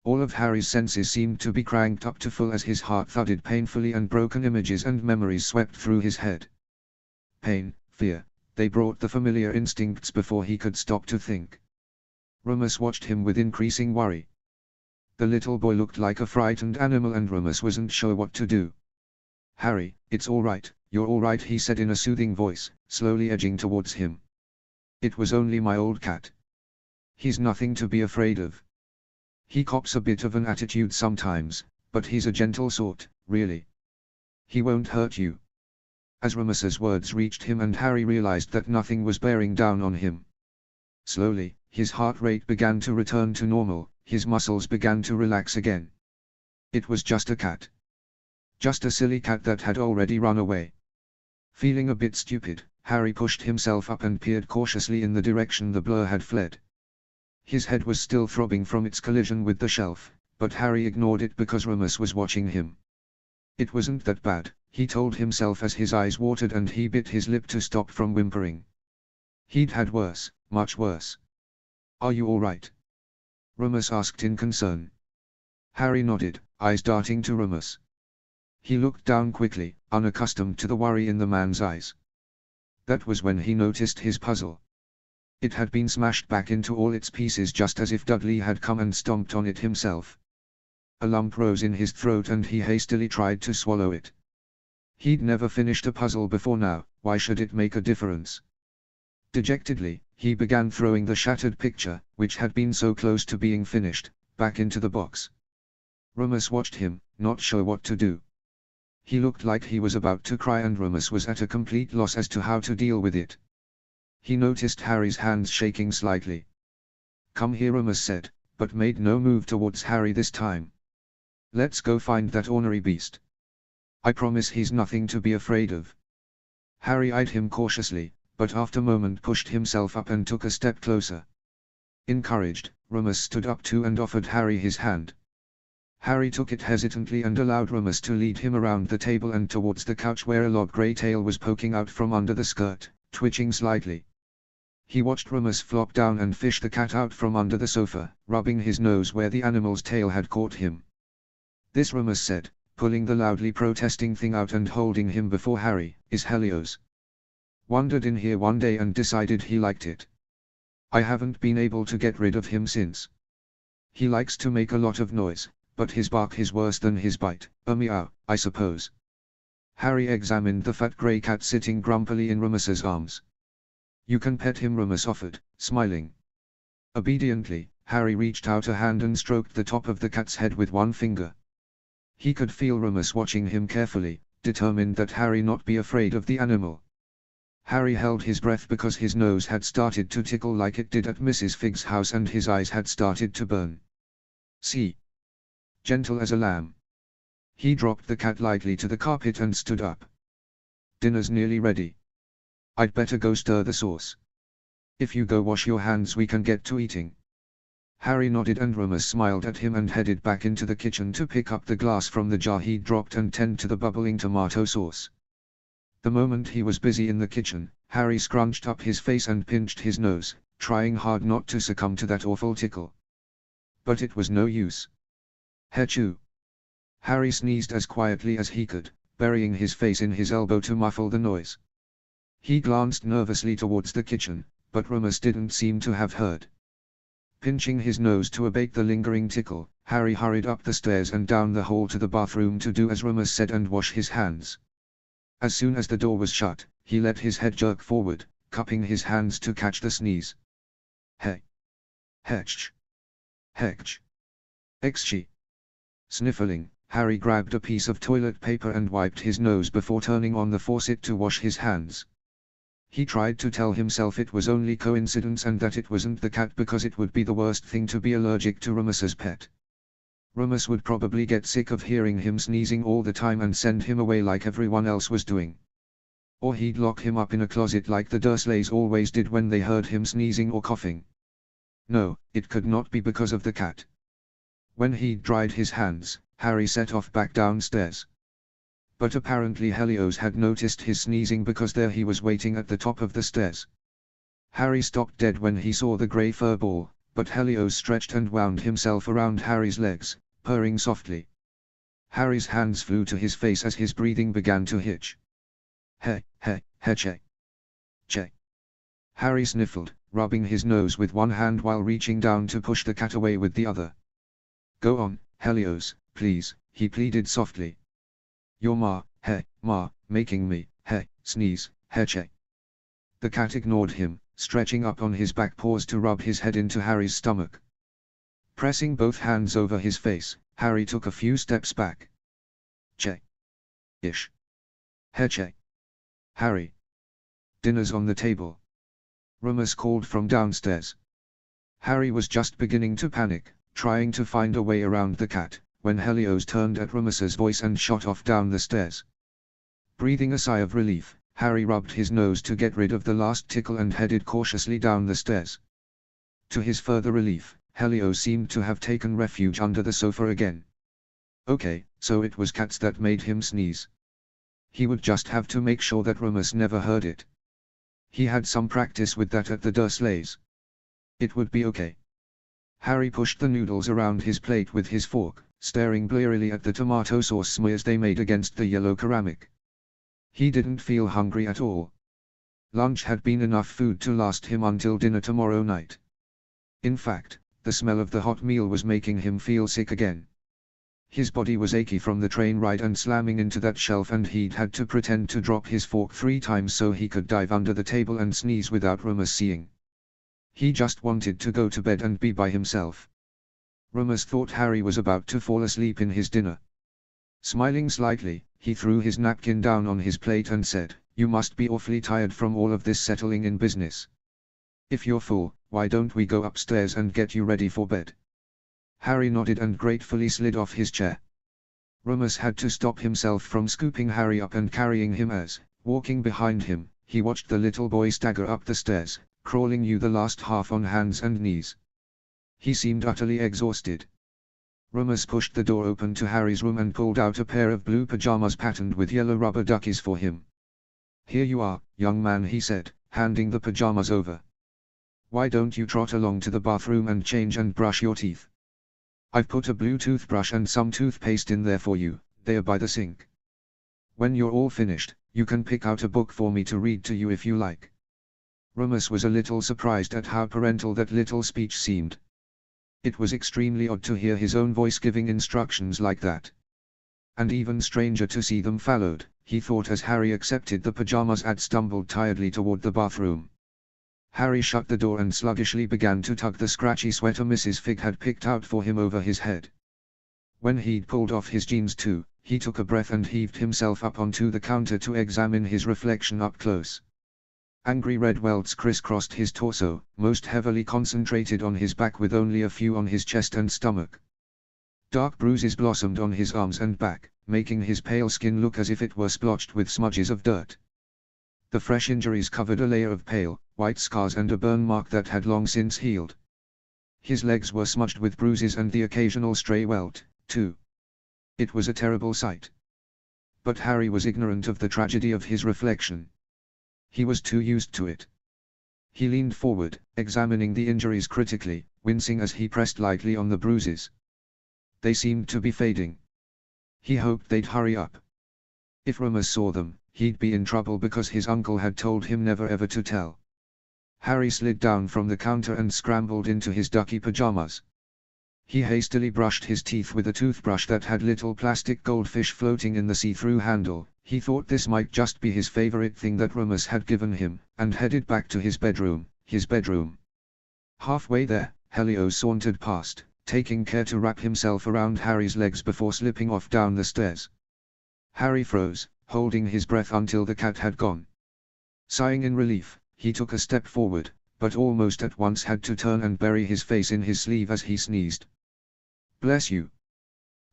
All of Harry's senses seemed to be cranked up to full as his heart thudded painfully and broken images and memories swept through his head. Pain, fear, they brought the familiar instincts before he could stop to think. Remus watched him with increasing worry. The little boy looked like a frightened animal and Remus wasn't sure what to do. "Harry, it's all right, you're all right," he said in a soothing voice, slowly edging towards him. "It was only my old cat. He's nothing to be afraid of. He cops a bit of an attitude sometimes, but he's a gentle sort, really. He won't hurt you." As Remus's words reached him and Harry realized that nothing was bearing down on him. Slowly, his heart rate began to return to normal, his muscles began to relax again. It was just a cat. Just a silly cat that had already run away. Feeling a bit stupid, Harry pushed himself up and peered cautiously in the direction the blur had fled. His head was still throbbing from its collision with the shelf, but Harry ignored it because Remus was watching him. It wasn't that bad, he told himself as his eyes watered and he bit his lip to stop from whimpering. He'd had worse, much worse. "Are you all right?" Remus asked in concern. Harry nodded, eyes darting to Remus. He looked down quickly, unaccustomed to the worry in the man's eyes. That was when he noticed his puzzle. It had been smashed back into all its pieces just as if Dudley had come and stomped on it himself. A lump rose in his throat and he hastily tried to swallow it. He'd never finished a puzzle before now, why should it make a difference? Dejectedly, he began throwing the shattered picture, which had been so close to being finished, back into the box. Remus watched him, not sure what to do. He looked like he was about to cry and Remus was at a complete loss as to how to deal with it. He noticed Harry's hands shaking slightly. "Come here," Remus said, but made no move towards Harry this time. "Let's go find that ornery beast. I promise he's nothing to be afraid of." Harry eyed him cautiously, but after a moment pushed himself up and took a step closer. Encouraged, Remus stood up too and offered Harry his hand. Harry took it hesitantly and allowed Remus to lead him around the table and towards the couch where a long grey tail was poking out from under the skirt, twitching slightly. He watched Remus flop down and fish the cat out from under the sofa, rubbing his nose where the animal's tail had caught him. "This," Remus said, pulling the loudly protesting thing out and holding him before Harry, "is Helios. Wandered in here one day and decided he liked it. I haven't been able to get rid of him since. He likes to make a lot of noise, but his bark is worse than his bite, a meow, I suppose." Harry examined the fat grey cat sitting grumpily in Remus's arms. "You can pet him," Remus offered, smiling. Obediently, Harry reached out a hand and stroked the top of the cat's head with one finger. He could feel Remus watching him carefully, determined that Harry not be afraid of the animal. Harry held his breath because his nose had started to tickle like it did at Mrs. Fig's house and his eyes had started to burn. "See. Gentle as a lamb." He dropped the cat lightly to the carpet and stood up. "Dinner's nearly ready. I'd better go stir the sauce. If you go wash your hands we can get to eating." Harry nodded and Remus smiled at him and headed back into the kitchen to pick up the glass from the jar he'd dropped and tend to the bubbling tomato sauce. The moment he was busy in the kitchen, Harry scrunched up his face and pinched his nose, trying hard not to succumb to that awful tickle. But it was no use. "Hachoo!" Harry sneezed as quietly as he could, burying his face in his elbow to muffle the noise. He glanced nervously towards the kitchen, but Remus didn't seem to have heard. Pinching his nose to abate the lingering tickle, Harry hurried up the stairs and down the hall to the bathroom to do as Remus said and wash his hands. As soon as the door was shut, he let his head jerk forward, cupping his hands to catch the sneeze. "Hey! Hetch! Hetch! Exchi!" Sniffling, Harry grabbed a piece of toilet paper and wiped his nose before turning on the faucet to wash his hands. He tried to tell himself it was only coincidence and that it wasn't the cat because it would be the worst thing to be allergic to Remus's pet. Remus would probably get sick of hearing him sneezing all the time and send him away like everyone else was doing. Or he'd lock him up in a closet like the Dursleys always did when they heard him sneezing or coughing. No, it could not be because of the cat. When he'd dried his hands, Harry set off back downstairs. But apparently Helios had noticed his sneezing because there he was waiting at the top of the stairs. Harry stopped dead when he saw the grey fur ball, but Helios stretched and wound himself around Harry's legs, purring softly. Harry's hands flew to his face as his breathing began to hitch. "He, che. Che." Harry sniffled, rubbing his nose with one hand while reaching down to push the cat away with the other. "Go on, Helios, please," he pleaded softly. "You're making me, sneeze, che." The cat ignored him, stretching up on his back paws to rub his head into Harry's stomach. Pressing both hands over his face, Harry took a few steps back. "Che. Ish. Che. Harry. Dinner's on the table." Remus called from downstairs. Harry was just beginning to panic, trying to find a way around the cat, when Helios turned at Remus's voice and shot off down the stairs. Breathing a sigh of relief, Harry rubbed his nose to get rid of the last tickle and headed cautiously down the stairs. To his further relief, Helios seemed to have taken refuge under the sofa again. Okay, so it was cats that made him sneeze. He would just have to make sure that Remus never heard it. He had some practice with that at the Dursleys. It would be okay. Harry pushed the noodles around his plate with his fork, staring blearily at the tomato sauce smears they made against the yellow ceramic. He didn't feel hungry at all. Lunch had been enough food to last him until dinner tomorrow night. In fact, the smell of the hot meal was making him feel sick again. His body was achy from the train ride and slamming into that shelf, and he'd had to pretend to drop his fork 3 times so he could dive under the table and sneeze without Remus seeing. He just wanted to go to bed and be by himself. Remus thought Harry was about to fall asleep in his dinner. Smiling slightly, he threw his napkin down on his plate and said, "You must be awfully tired from all of this settling in business. If you're full, why don't we go upstairs and get you ready for bed?" Harry nodded and gratefully slid off his chair. Remus had to stop himself from scooping Harry up and carrying him as, walking behind him, he watched the little boy stagger up the stairs, crawling the last half on hands and knees. He seemed utterly exhausted. Remus pushed the door open to Harry's room and pulled out a pair of blue pajamas patterned with yellow rubber duckies for him. "Here you are, young man," he said, handing the pajamas over. "Why don't you trot along to the bathroom and change and brush your teeth? I've put a blue toothbrush and some toothpaste in there for you, there by the sink. When you're all finished, you can pick out a book for me to read to you if you like." Remus was a little surprised at how parental that little speech seemed. It was extremely odd to hear his own voice giving instructions like that. And even stranger to see them followed, he thought as Harry accepted the pajamas and stumbled tiredly toward the bathroom. Harry shut the door and sluggishly began to tug the scratchy sweater Mrs. Fig had picked out for him over his head. When he'd pulled off his jeans too, he took a breath and heaved himself up onto the counter to examine his reflection up close. Angry red welts crisscrossed his torso, most heavily concentrated on his back with only a few on his chest and stomach. Dark bruises blossomed on his arms and back, making his pale skin look as if it were splotched with smudges of dirt. The fresh injuries covered a layer of pale, white scars and a burn mark that had long since healed. His legs were smudged with bruises and the occasional stray welt, too. It was a terrible sight. But Harry was ignorant of the tragedy of his reflection. He was too used to it. He leaned forward, examining the injuries critically, wincing as he pressed lightly on the bruises. They seemed to be fading. He hoped they'd hurry up. If Remus saw them, he'd be in trouble because his uncle had told him never ever to tell. Harry slid down from the counter and scrambled into his ducky pajamas. He hastily brushed his teeth with a toothbrush that had little plastic goldfish floating in the see-through handle. He thought this might just be his favorite thing that Remus had given him, and headed back to his bedroom. Halfway there, Helios sauntered past, taking care to wrap himself around Harry's legs before slipping off down the stairs. Harry froze, holding his breath until the cat had gone. Sighing in relief, he took a step forward, but almost at once had to turn and bury his face in his sleeve as he sneezed. "Bless you."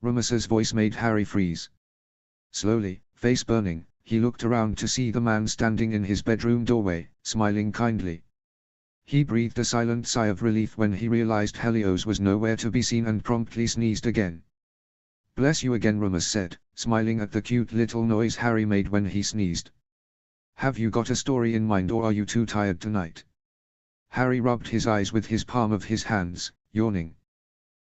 Remus's voice made Harry freeze. Slowly, face burning, he looked around to see the man standing in his bedroom doorway, smiling kindly. He breathed a silent sigh of relief when he realized Helios was nowhere to be seen and promptly sneezed again. "Bless you again," Remus said, smiling at the cute little noise Harry made when he sneezed. "Have you got a story in mind or are you too tired tonight?" Harry rubbed his eyes with his palm of his hands, yawning.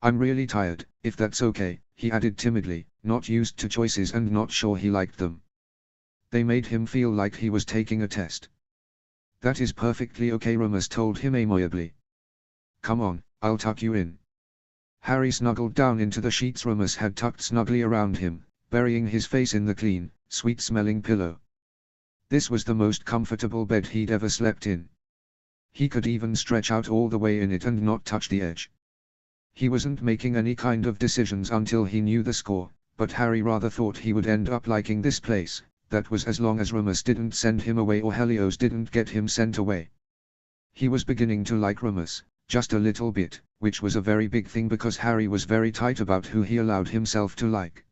"I'm really tired, if that's okay," he added timidly, not used to choices and not sure he liked them. They made him feel like he was taking a test. "That is perfectly okay," Remus told him amiably. "Come on, I'll tuck you in." Harry snuggled down into the sheets Remus had tucked snugly around him, burying his face in the clean, sweet-smelling pillow. This was the most comfortable bed he'd ever slept in. He could even stretch out all the way in it and not touch the edge. He wasn't making any kind of decisions until he knew the score, but Harry rather thought he would end up liking this place. That was as long as Remus didn't send him away or Helios didn't get him sent away. He was beginning to like Remus, just a little bit, which was a very big thing because Harry was very tight about who he allowed himself to like.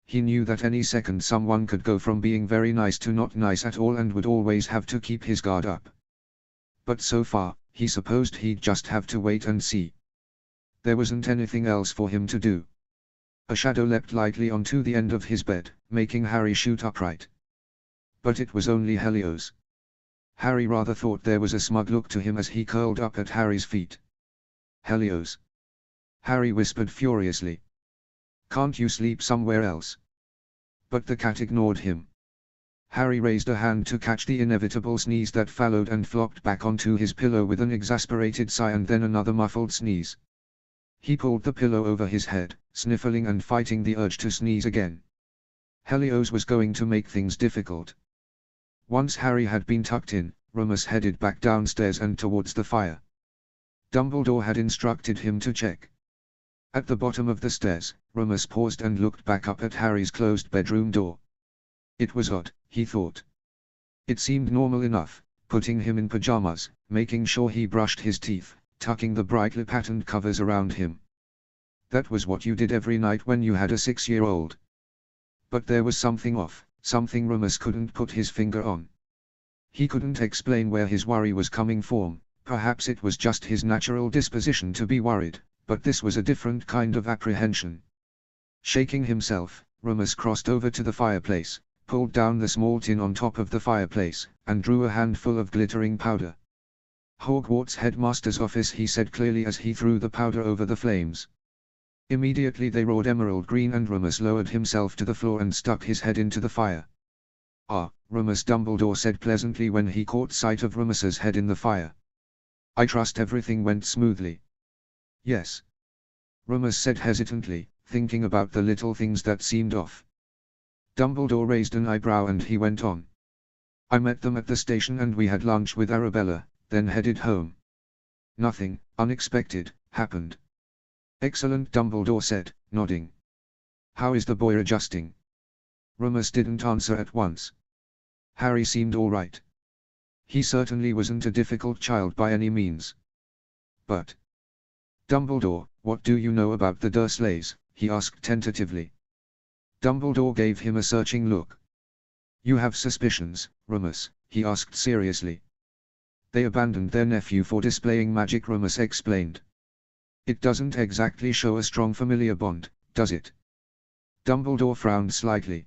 He knew that any second someone could go from being very nice to not nice at all and would always have to keep his guard up. But so far, he supposed he'd just have to wait and see. There wasn't anything else for him to do. A shadow leapt lightly onto the end of his bed, making Harry shoot upright. But it was only Helios. Harry rather thought there was a smug look to him as he curled up at Harry's feet. "Helios!" Harry whispered furiously. "Can't you sleep somewhere else?" But the cat ignored him. Harry raised a hand to catch the inevitable sneeze that followed and flopped back onto his pillow with an exasperated sigh and then another muffled sneeze. He pulled the pillow over his head, sniffling and fighting the urge to sneeze again. Helios was going to make things difficult. Once Harry had been tucked in, Remus headed back downstairs and towards the fire. Dumbledore had instructed him to check. At the bottom of the stairs, Remus paused and looked back up at Harry's closed bedroom door. It was odd, he thought. It seemed normal enough, putting him in pajamas, making sure he brushed his teeth, tucking the brightly patterned covers around him. That was what you did every night when you had a 6-year-old. But there was something off, something Remus couldn't put his finger on. He couldn't explain where his worry was coming from. Perhaps it was just his natural disposition to be worried, But this was a different kind of apprehension. Shaking himself, Remus crossed over to the fireplace, pulled down the small tin on top of the fireplace, and drew a handful of glittering powder. "Hogwarts headmaster's office," he said clearly as he threw the powder over the flames. Immediately they roared emerald green and Remus lowered himself to the floor and stuck his head into the fire. "Ah," Remus Dumbledore said pleasantly when he caught sight of Remus's head in the fire. "I trust everything went smoothly." "Yes," Remus said hesitantly, thinking about the little things that seemed off. Dumbledore raised an eyebrow and he went on. "I met them at the station and we had lunch with Arabella, then headed home. Nothing unexpected happened." "Excellent," Dumbledore said, nodding. "How is the boy adjusting?" Remus didn't answer at once. Harry seemed all right. He certainly wasn't a difficult child by any means. But, "Dumbledore, what do you know about the Dursleys?" he asked tentatively. Dumbledore gave him a searching look. "You have suspicions, Remus?" he asked seriously. "They abandoned their nephew for displaying magic," Remus explained. "It doesn't exactly show a strong familiar bond, does it?" Dumbledore frowned slightly.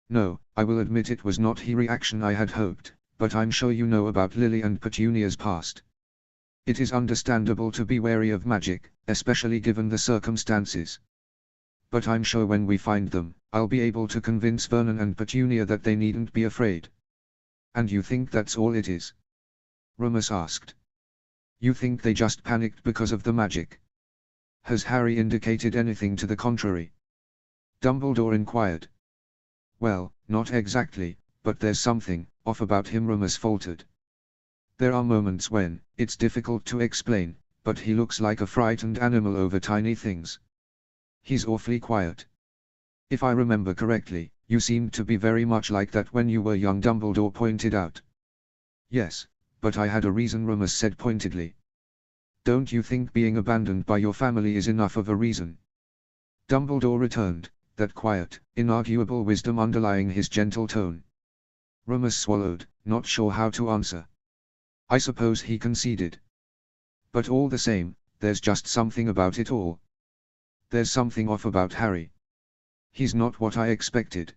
"No, I will admit it was not the reaction I had hoped, but I'm sure you know about Lily and Petunia's past. It is understandable to be wary of magic, especially given the circumstances. But I'm sure when we find them, I'll be able to convince Vernon and Petunia that they needn't be afraid." "And you think that's all it is?" Remus asked. "You think they just panicked because of the magic? Has Harry indicated anything to the contrary?" Dumbledore inquired. "Well, not exactly, but there's something off about him," Remus faltered. "There are moments when it's difficult to explain, but he looks like a frightened animal over tiny things. He's awfully quiet. If I remember correctly, you seemed to be very much like that when you were young," Dumbledore pointed out. "Yes, but I had a reason," Remus said pointedly. "Don't you think being abandoned by your family is enough of a reason?" Dumbledore returned, that quiet, inarguable wisdom underlying his gentle tone. Remus swallowed, not sure how to answer. "I suppose," he conceded. "But all the same, there's just something about it all. There's something off about Harry. He's not what I expected.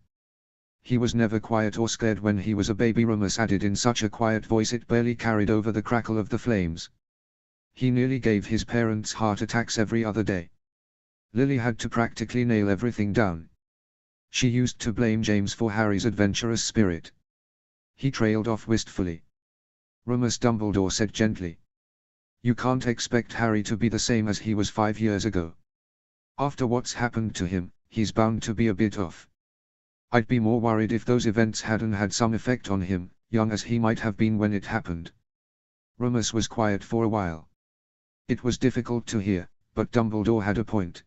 He was never quiet or scared when he was a baby," Remus added in such a quiet voice it barely carried over the crackle of the flames. "He nearly gave his parents heart attacks every other day. Lily had to practically nail everything down. She used to blame James for Harry's adventurous spirit." He trailed off wistfully. "Remus," Dumbledore said gently, "you can't expect Harry to be the same as he was 5 years ago. After what's happened to him, he's bound to be a bit off. I'd be more worried if those events hadn't had some effect on him, young as he might have been when it happened." Remus was quiet for a while. It was difficult to hear, but Dumbledore had a point.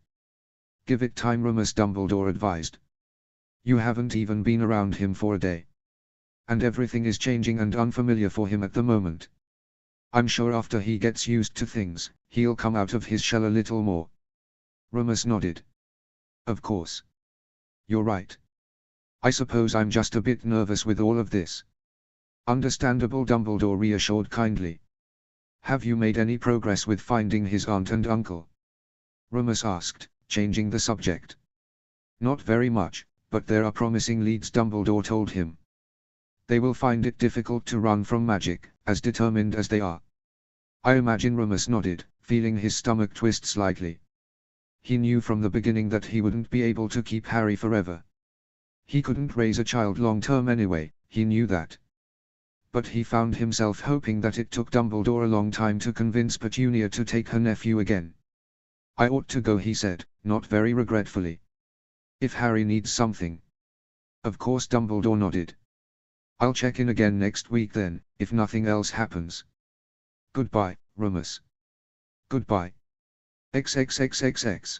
"Give it time, Remus," Dumbledore advised. "You haven't even been around him for a day. And everything is changing and unfamiliar for him at the moment. I'm sure after he gets used to things, he'll come out of his shell a little more." Remus nodded. "Of course. You're right. I suppose I'm just a bit nervous with all of this." "Understandable," Dumbledore reassured kindly. "Have you made any progress with finding his aunt and uncle?" Remus asked, changing the subject. "Not very much, but there are promising leads," Dumbledore told him. "They will find it difficult to run from magic, as determined as they are." "I imagine," Remus nodded, feeling his stomach twist slightly. He knew from the beginning that he wouldn't be able to keep Harry forever. He couldn't raise a child long term anyway, he knew that. But he found himself hoping that it took Dumbledore a long time to convince Petunia to take her nephew again. "I ought to go," he said, not very regretfully. "If Harry needs something." "Of course," Dumbledore nodded. "I'll check in again next week then, if nothing else happens." "Goodbye, Remus." "Goodbye. XXXXX."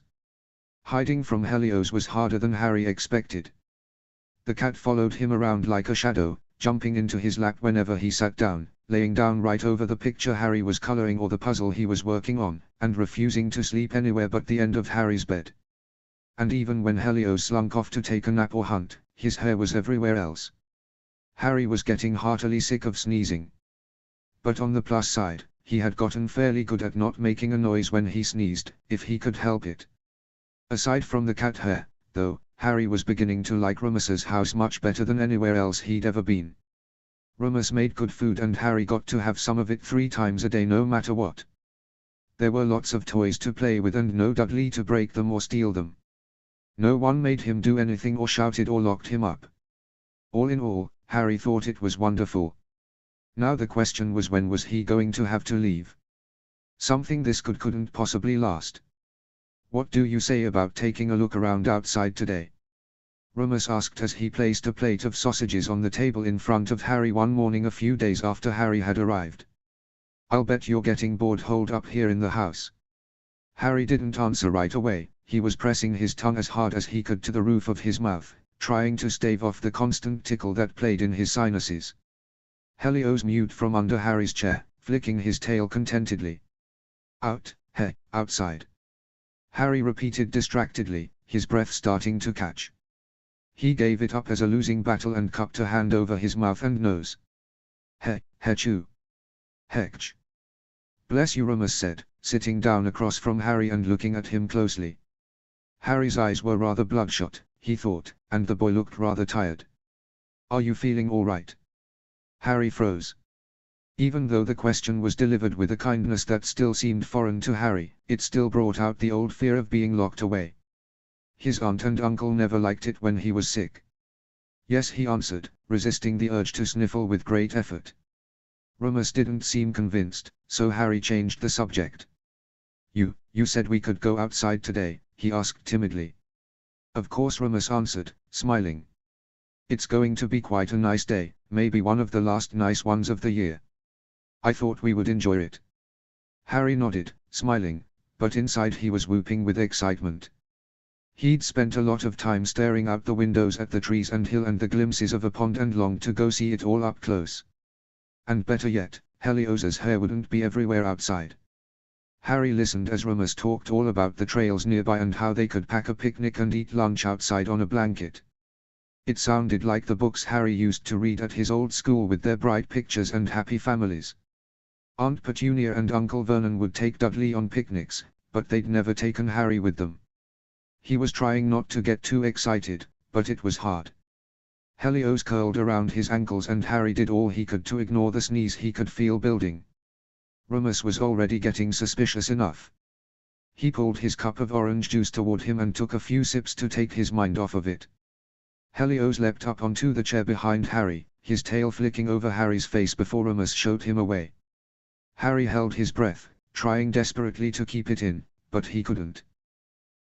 Hiding from Helios was harder than Harry expected. The cat followed him around like a shadow, jumping into his lap whenever he sat down, laying down right over the picture Harry was coloring or the puzzle he was working on, and refusing to sleep anywhere but the end of Harry's bed. And even when Helios slunk off to take a nap or hunt, his hair was everywhere else. Harry was getting heartily sick of sneezing. But on the plus side, he had gotten fairly good at not making a noise when he sneezed, if he could help it. Aside from the cat hair, though, Harry was beginning to like Remus's house much better than anywhere else he'd ever been. Remus made good food and Harry got to have some of it 3 times a day no matter what. There were lots of toys to play with and no Dudley to break them or steal them. No one made him do anything or shouted or locked him up. All in all, Harry thought it was wonderful. Now the question was, when was he going to have to leave? Something this good couldn't possibly last. "What do you say about taking a look around outside today?" Remus asked as he placed a plate of sausages on the table in front of Harry one morning a few days after Harry had arrived. "I'll bet you're getting bored holed up here in the house." Harry didn't answer right away. He was pressing his tongue as hard as he could to the roof of his mouth, trying to stave off the constant tickle that played in his sinuses. Helios mewed from under Harry's chair, flicking his tail contentedly. Outside." Harry repeated distractedly, his breath starting to catch. He gave it up as a losing battle and cupped a hand over his mouth and nose. Hechoo. Hech. "Bless you," Remus said, sitting down across from Harry and looking at him closely. Harry's eyes were rather bloodshot, he thought, and the boy looked rather tired. "Are you feeling all right?" Harry froze. Even though the question was delivered with a kindness that still seemed foreign to Harry, it still brought out the old fear of being locked away. His aunt and uncle never liked it when he was sick. "Yes," he answered, resisting the urge to sniffle with great effort. Remus didn't seem convinced, so Harry changed the subject. You said we could go outside today," he asked timidly. "Of course," Remus answered, smiling. "It's going to be quite a nice day, maybe one of the last nice ones of the year. I thought we would enjoy it." Harry nodded, smiling, but inside he was whooping with excitement. He'd spent a lot of time staring out the windows at the trees and hill and the glimpses of a pond and longed to go see it all up close. And better yet, Helios's hair wouldn't be everywhere outside. Harry listened as Remus talked all about the trails nearby and how they could pack a picnic and eat lunch outside on a blanket. It sounded like the books Harry used to read at his old school with their bright pictures and happy families. Aunt Petunia and Uncle Vernon would take Dudley on picnics, but they'd never taken Harry with them. He was trying not to get too excited, but it was hard. Helios curled around his ankles and Harry did all he could to ignore the sneeze he could feel building. Remus was already getting suspicious enough. He pulled his cup of orange juice toward him and took a few sips to take his mind off of it. Helios leapt up onto the chair behind Harry, his tail flicking over Harry's face before Remus showed him away. Harry held his breath, trying desperately to keep it in, but he couldn't.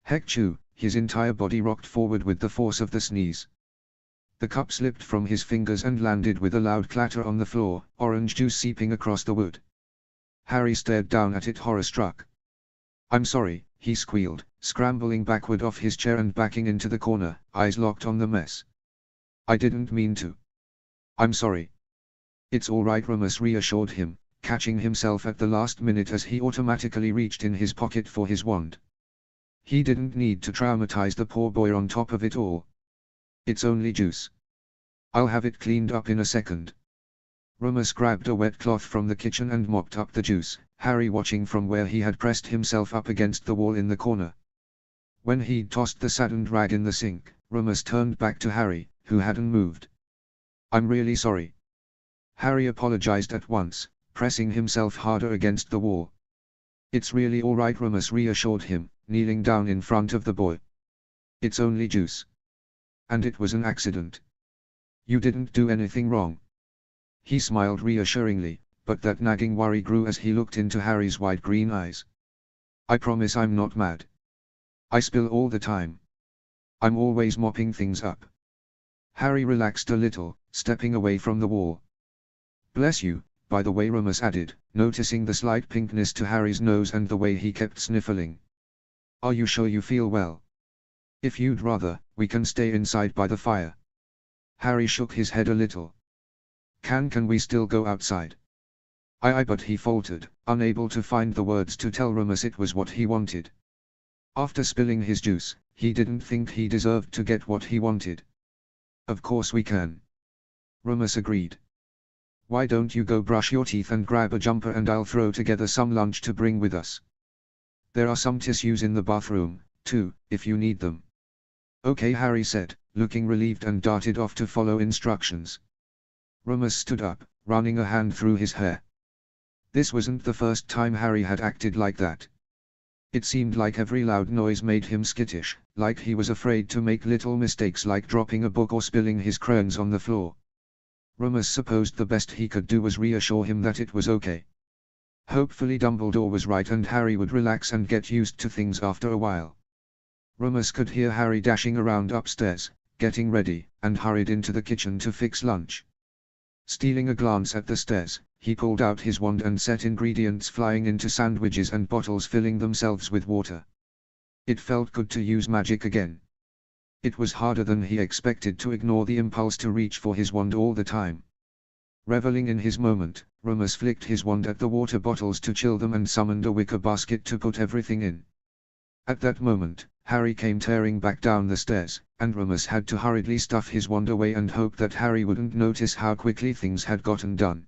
Hechoo, his entire body rocked forward with the force of the sneeze. The cup slipped from his fingers and landed with a loud clatter on the floor, orange juice seeping across the wood. Harry stared down at it horror-struck. "I'm sorry," he squealed, scrambling backward off his chair and backing into the corner, eyes locked on the mess. "I didn't mean to. I'm sorry." "It's all right," Remus reassured him, catching himself at the last minute as he automatically reached in his pocket for his wand. He didn't need to traumatize the poor boy on top of it all. "It's only juice. I'll have it cleaned up in a second." Remus grabbed a wet cloth from the kitchen and mopped up the juice, Harry watching from where he had pressed himself up against the wall in the corner. When he'd tossed the saddened rag in the sink, Remus turned back to Harry, who hadn't moved. "I'm really sorry." Harry apologized at once, pressing himself harder against the wall. "It's really all right," Remus reassured him, kneeling down in front of the boy. "It's only juice. And it was an accident. You didn't do anything wrong." He smiled reassuringly, but that nagging worry grew as he looked into Harry's wide green eyes. "I promise I'm not mad. I spill all the time. I'm always mopping things up." Harry relaxed a little, stepping away from the wall. "Bless you, by the way," Remus added, noticing the slight pinkness to Harry's nose and the way he kept sniffling. "Are you sure you feel well? If you'd rather, we can stay inside by the fire." Harry shook his head a little. Can we still go outside?" Aye, but he faltered, unable to find the words to tell Remus it was what he wanted. After spilling his juice, he didn't think he deserved to get what he wanted. "Of course we can." Remus agreed. Why don't you go brush your teeth and grab a jumper and I'll throw together some lunch to bring with us. There are some tissues in the bathroom, too, if you need them. Okay, Harry said, looking relieved, and darted off to follow instructions. Remus stood up, running a hand through his hair. This wasn't the first time Harry had acted like that. It seemed like every loud noise made him skittish, like he was afraid to make little mistakes like dropping a book or spilling his crayons on the floor. Remus supposed the best he could do was reassure him that it was okay. Hopefully Dumbledore was right and Harry would relax and get used to things after a while. Remus could hear Harry dashing around upstairs, getting ready, and hurried into the kitchen to fix lunch. Stealing a glance at the stairs, he pulled out his wand and set ingredients flying into sandwiches and bottles filling themselves with water. It felt good to use magic again. It was harder than he expected to ignore the impulse to reach for his wand all the time. Reveling in his moment, Remus flicked his wand at the water bottles to chill them and summoned a wicker basket to put everything in. At that moment, Harry came tearing back down the stairs, and Remus had to hurriedly stuff his wand away and hope that Harry wouldn't notice how quickly things had gotten done.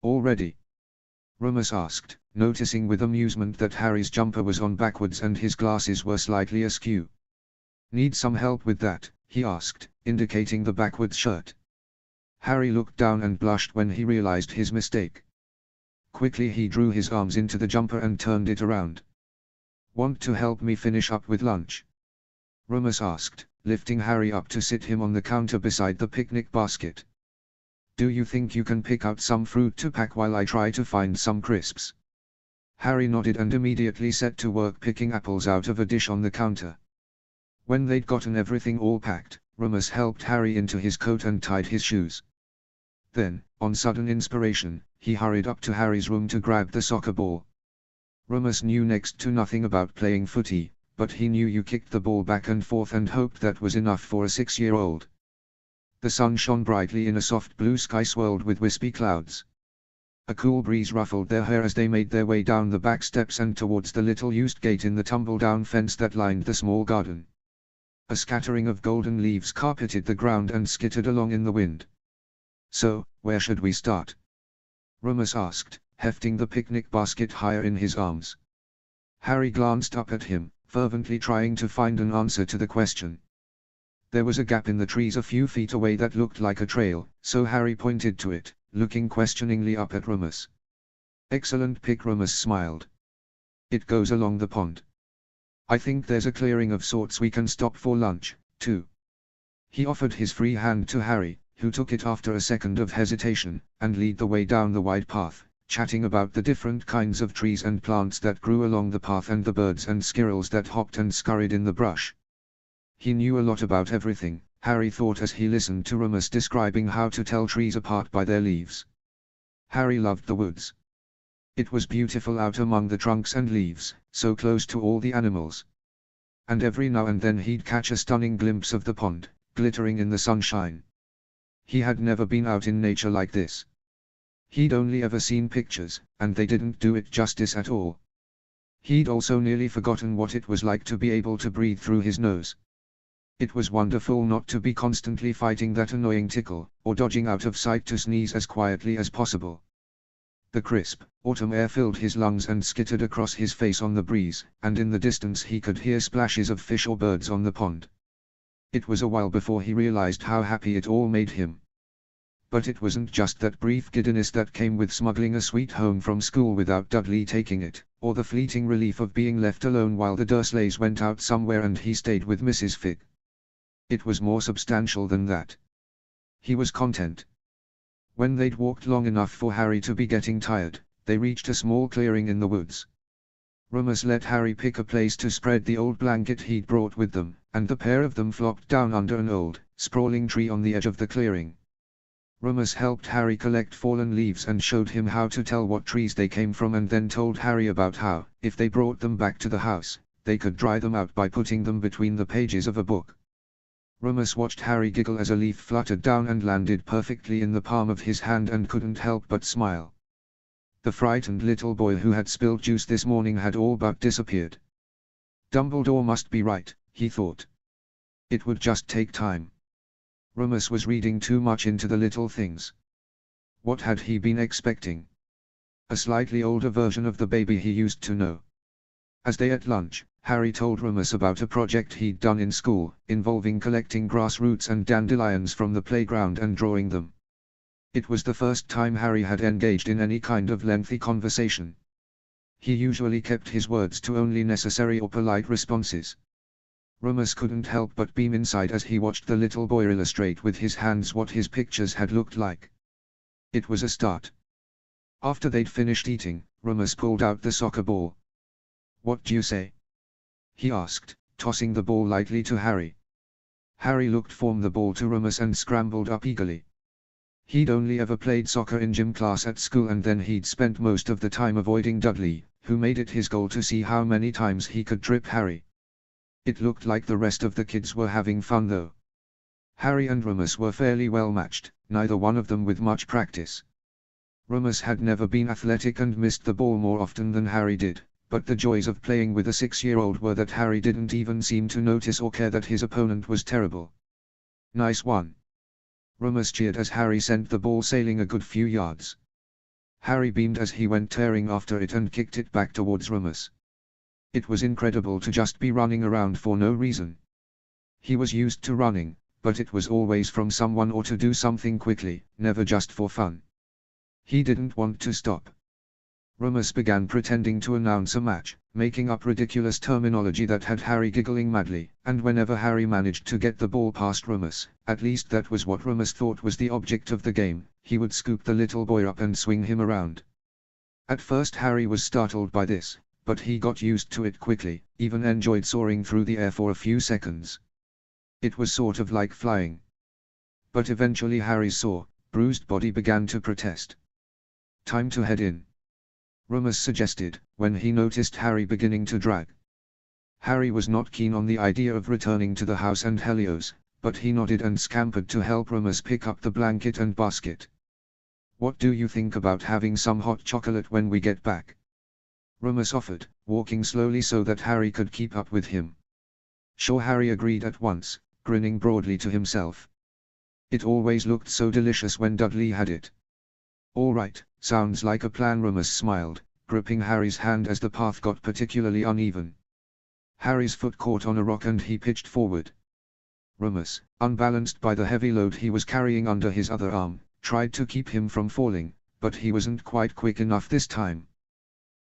"All ready?" Remus asked, noticing with amusement that Harry's jumper was on backwards and his glasses were slightly askew. "Need some help with that?" he asked, indicating the backwards shirt. Harry looked down and blushed when he realized his mistake. Quickly he drew his arms into the jumper and turned it around. "Want to help me finish up with lunch?" Remus asked, lifting Harry up to sit him on the counter beside the picnic basket. "Do you think you can pick out some fruit to pack while I try to find some crisps?" Harry nodded and immediately set to work picking apples out of a dish on the counter. When they'd gotten everything all packed, Remus helped Harry into his coat and tied his shoes. Then, on sudden inspiration, he hurried up to Harry's room to grab the soccer ball. Remus knew next to nothing about playing footy, but he knew you kicked the ball back and forth and hoped that was enough for a 6-year-old. The sun shone brightly in a soft blue sky swirled with wispy clouds. A cool breeze ruffled their hair as they made their way down the back steps and towards the little used gate in the tumble-down fence that lined the small garden. A scattering of golden leaves carpeted the ground and skittered along in the wind. "So, where should we start?" Remus asked, hefting the picnic basket higher in his arms. Harry glanced up at him, fervently trying to find an answer to the question. There was a gap in the trees a few feet away that looked like a trail, so Harry pointed to it, looking questioningly up at Remus. "Excellent pick," Remus smiled. "It goes along the pond. I think there's a clearing of sorts we can stop for lunch, too." He offered his free hand to Harry, who took it after a second of hesitation, and led the way down the wide path, chatting about the different kinds of trees and plants that grew along the path and the birds and squirrels that hopped and scurried in the brush. He knew a lot about everything, Harry thought as he listened to Remus describing how to tell trees apart by their leaves. Harry loved the woods. It was beautiful out among the trunks and leaves, so close to all the animals. And every now and then he'd catch a stunning glimpse of the pond, glittering in the sunshine. He had never been out in nature like this. He'd only ever seen pictures, and they didn't do it justice at all. He'd also nearly forgotten what it was like to be able to breathe through his nose. It was wonderful not to be constantly fighting that annoying tickle, or dodging out of sight to sneeze as quietly as possible. The crisp, autumn air filled his lungs and skittered across his face on the breeze, and in the distance he could hear splashes of fish or birds on the pond. It was a while before he realized how happy it all made him. But it wasn't just that brief giddiness that came with smuggling a sweet home from school without Dudley taking it, or the fleeting relief of being left alone while the Dursleys went out somewhere and he stayed with Mrs. Figg. It was more substantial than that. He was content. When they'd walked long enough for Harry to be getting tired, they reached a small clearing in the woods. Remus let Harry pick a place to spread the old blanket he'd brought with them, and the pair of them flopped down under an old, sprawling tree on the edge of the clearing. Remus helped Harry collect fallen leaves and showed him how to tell what trees they came from, and then told Harry about how, if they brought them back to the house, they could dry them out by putting them between the pages of a book. Remus watched Harry giggle as a leaf fluttered down and landed perfectly in the palm of his hand and couldn't help but smile. The frightened little boy who had spilled juice this morning had all but disappeared. Dumbledore must be right, he thought. It would just take time. Remus was reading too much into the little things. What had he been expecting? A slightly older version of the baby he used to know. As they ate lunch, Harry told Remus about a project he'd done in school, involving collecting grass roots and dandelions from the playground and drawing them. It was the first time Harry had engaged in any kind of lengthy conversation. He usually kept his words to only necessary or polite responses. Remus couldn't help but beam inside as he watched the little boy illustrate with his hands what his pictures had looked like. It was a start. After they'd finished eating, Remus pulled out the soccer ball. "What do you say?" he asked, tossing the ball lightly to Harry. Harry looked from the ball to Remus and scrambled up eagerly. He'd only ever played soccer in gym class at school, and then he'd spent most of the time avoiding Dudley, who made it his goal to see how many times he could trip Harry. It looked like the rest of the kids were having fun though. Harry and Remus were fairly well matched, neither one of them with much practice. Remus had never been athletic and missed the ball more often than Harry did, but the joys of playing with a 6-year-old were that Harry didn't even seem to notice or care that his opponent was terrible. "Nice one!" Remus cheered as Harry sent the ball sailing a good few yards. Harry beamed as he went tearing after it and kicked it back towards Remus. It was incredible to just be running around for no reason. He was used to running, but it was always from someone or to do something quickly, never just for fun. He didn't want to stop. Remus began pretending to announce a match, making up ridiculous terminology that had Harry giggling madly, and whenever Harry managed to get the ball past Remus, at least that was what Remus thought was the object of the game, he would scoop the little boy up and swing him around. At first Harry was startled by this, but he got used to it quickly, even enjoyed soaring through the air for a few seconds. It was sort of like flying. But eventually Harry's sore, bruised body began to protest. "Time to head in," Remus suggested, when he noticed Harry beginning to drag. Harry was not keen on the idea of returning to the house and Helios, but he nodded and scampered to help Remus pick up the blanket and basket. "What do you think about having some hot chocolate when we get back?" Remus offered, walking slowly so that Harry could keep up with him. Sure, Harry agreed at once, grinning broadly to himself. It always looked so delicious when Dudley had it. "All right, sounds like a plan," Remus smiled, gripping Harry's hand as the path got particularly uneven. Harry's foot caught on a rock and he pitched forward. Remus, unbalanced by the heavy load he was carrying under his other arm, tried to keep him from falling, but he wasn't quite quick enough this time.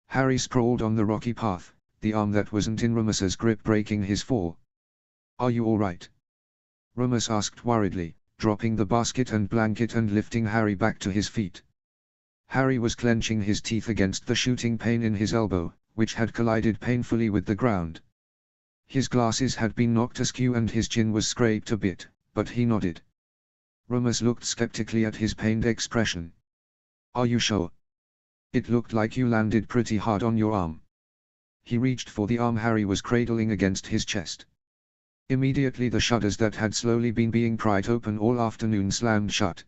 Harry sprawled on the rocky path, the arm that wasn't in Remus's grip breaking his fall. "Are you all right?" Remus asked worriedly, dropping the basket and blanket and lifting Harry back to his feet. Harry was clenching his teeth against the shooting pain in his elbow, which had collided painfully with the ground. His glasses had been knocked askew and his chin was scraped a bit, but he nodded. Remus looked skeptically at his pained expression. "Are you sure? It looked like you landed pretty hard on your arm." He reached for the arm Harry was cradling against his chest. Immediately the shutters that had slowly been being pried open all afternoon slammed shut.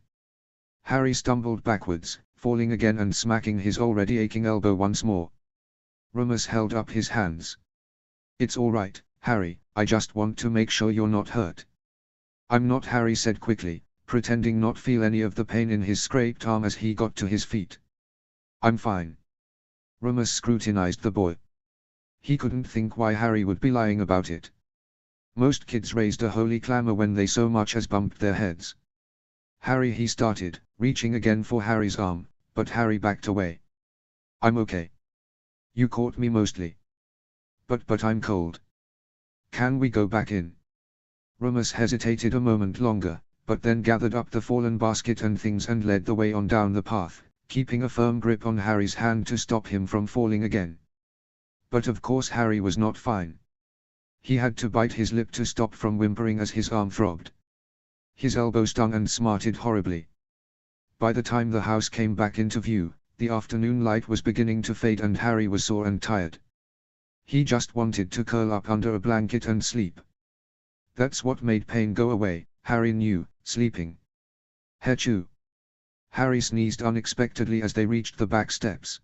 Harry stumbled backwards, falling again and smacking his already aching elbow once more. Remus held up his hands. "It's all right, Harry, I just want to make sure you're not hurt." "I'm not," Harry said quickly, pretending not feel any of the pain in his scraped arm as he got to his feet. "I'm fine." Remus scrutinized the boy. He couldn't think why Harry would be lying about it. Most kids raised a holy clamor when they so much as bumped their heads. "Harry," he started, reaching again for Harry's arm, but Harry backed away. "I'm okay. You caught me mostly. But I'm cold. Can we go back in?" Remus hesitated a moment longer, but then gathered up the fallen basket and things and led the way on down the path, keeping a firm grip on Harry's hand to stop him from falling again. But of course Harry was not fine. He had to bite his lip to stop from whimpering as his arm throbbed. His elbow stung and smarted horribly. By the time the house came back into view, the afternoon light was beginning to fade and Harry was sore and tired. He just wanted to curl up under a blanket and sleep. That's what made pain go away, Harry knew, sleeping. Hechoo! Harry sneezed unexpectedly as they reached the back steps.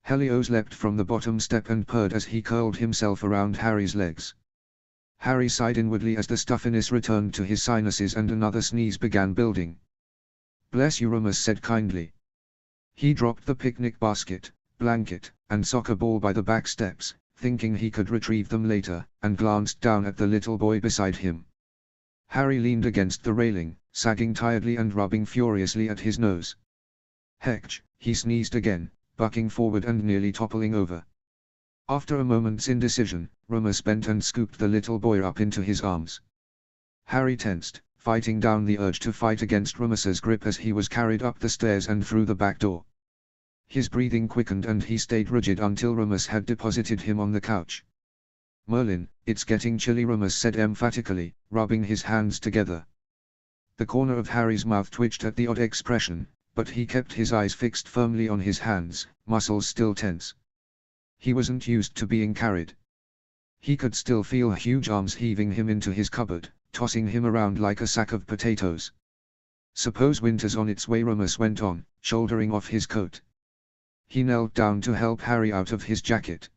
Helios leapt from the bottom step and purred as he curled himself around Harry's legs. Harry sighed inwardly as the stuffiness returned to his sinuses and another sneeze began building. "Bless you," Rumus said kindly. He dropped the picnic basket, blanket, and soccer ball by the back steps, thinking he could retrieve them later, and glanced down at the little boy beside him. Harry leaned against the railing, sagging tiredly and rubbing furiously at his nose. "Hech," he sneezed again, bucking forward and nearly toppling over. After a moment's indecision, Rumus bent and scooped the little boy up into his arms. Harry tensed, fighting down the urge to fight against Rumus's grip as he was carried up the stairs and through the back door. His breathing quickened and he stayed rigid until Rumus had deposited him on the couch. "Merlin, it's getting chilly," Rumus said emphatically, rubbing his hands together. The corner of Harry's mouth twitched at the odd expression, but he kept his eyes fixed firmly on his hands, muscles still tense. He wasn't used to being carried. He could still feel huge arms heaving him into his cupboard, tossing him around like a sack of potatoes. "Suppose winter's on its way," Rumus went on, shouldering off his coat. He knelt down to help Harry out of his jacket.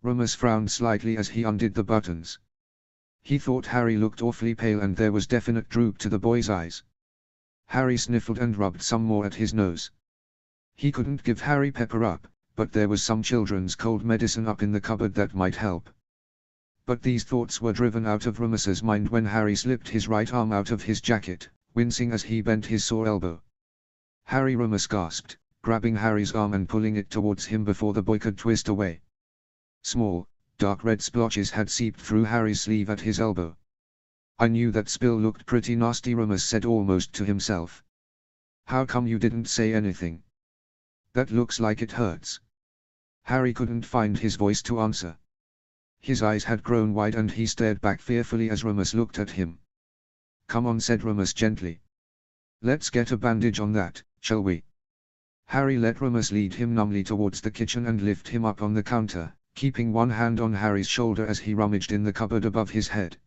Rumus frowned slightly as he undid the buttons. He thought Harry looked awfully pale and there was definite droop to the boy's eyes. Harry sniffled and rubbed some more at his nose. He couldn't give Harry pepper up, but there was some children's cold medicine up in the cupboard that might help. But these thoughts were driven out of Rumus's mind when Harry slipped his right arm out of his jacket, wincing as he bent his sore elbow. "Harry!" Rumus gasped, grabbing Harry's arm and pulling it towards him before the boy could twist away. Small, dark red splotches had seeped through Harry's sleeve at his elbow. "I knew that spill looked pretty nasty," Rumus said almost to himself. "How come you didn't say anything? That looks like it hurts." Harry couldn't find his voice to answer. His eyes had grown wide and he stared back fearfully as Rumus looked at him. "Come on," said Rumus gently. "Let's get a bandage on that, shall we?" Harry let Rumus lead him numbly towards the kitchen and lift him up on the counter, keeping one hand on Harry's shoulder as he rummaged in the cupboard above his head.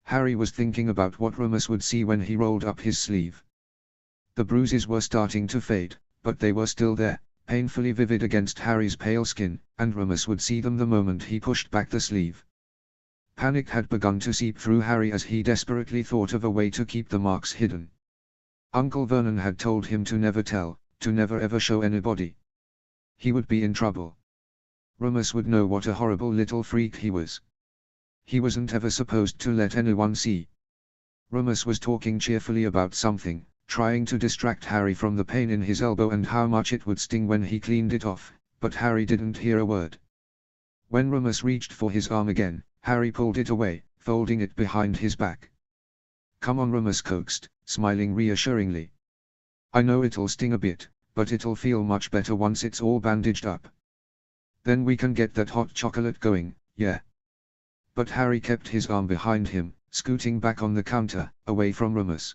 Harry was thinking about what Rumus would see when he rolled up his sleeve. The bruises were starting to fade, but they were still there, painfully vivid against Harry's pale skin, and Rumus would see them the moment he pushed back the sleeve. Panic had begun to seep through Harry as he desperately thought of a way to keep the marks hidden. Uncle Vernon had told him to never tell, to never ever show anybody. He would be in trouble. Rumus would know what a horrible little freak he was. He wasn't ever supposed to let anyone see. Rumus was talking cheerfully about something, trying to distract Harry from the pain in his elbow and how much it would sting when he cleaned it off, but Harry didn't hear a word. When Rumus reached for his arm again, Harry pulled it away, folding it behind his back. "Come on," Rumus coaxed, smiling reassuringly. "I know it'll sting a bit, but it'll feel much better once it's all bandaged up. Then we can get that hot chocolate going, yeah." But Harry kept his arm behind him, scooting back on the counter, away from Rumus.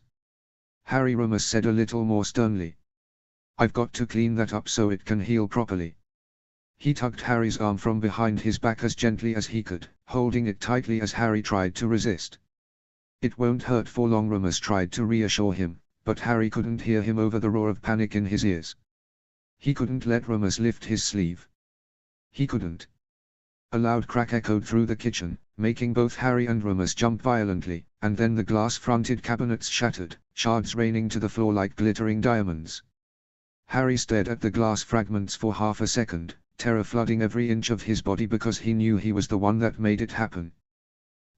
"Harry," Rumus said a little more sternly. "I've got to clean that up so it can heal properly." He tugged Harry's arm from behind his back as gently as he could, holding it tightly as Harry tried to resist. "It won't hurt for long," Rumus tried to reassure him, but Harry couldn't hear him over the roar of panic in his ears. He couldn't let Rumus lift his sleeve. He couldn't. A loud crack echoed through the kitchen, making both Harry and Rumus jump violently, and then the glass-fronted cabinets shattered, shards raining to the floor like glittering diamonds. Harry stared at the glass fragments for half a second, terror flooding every inch of his body because he knew he was the one that made it happen.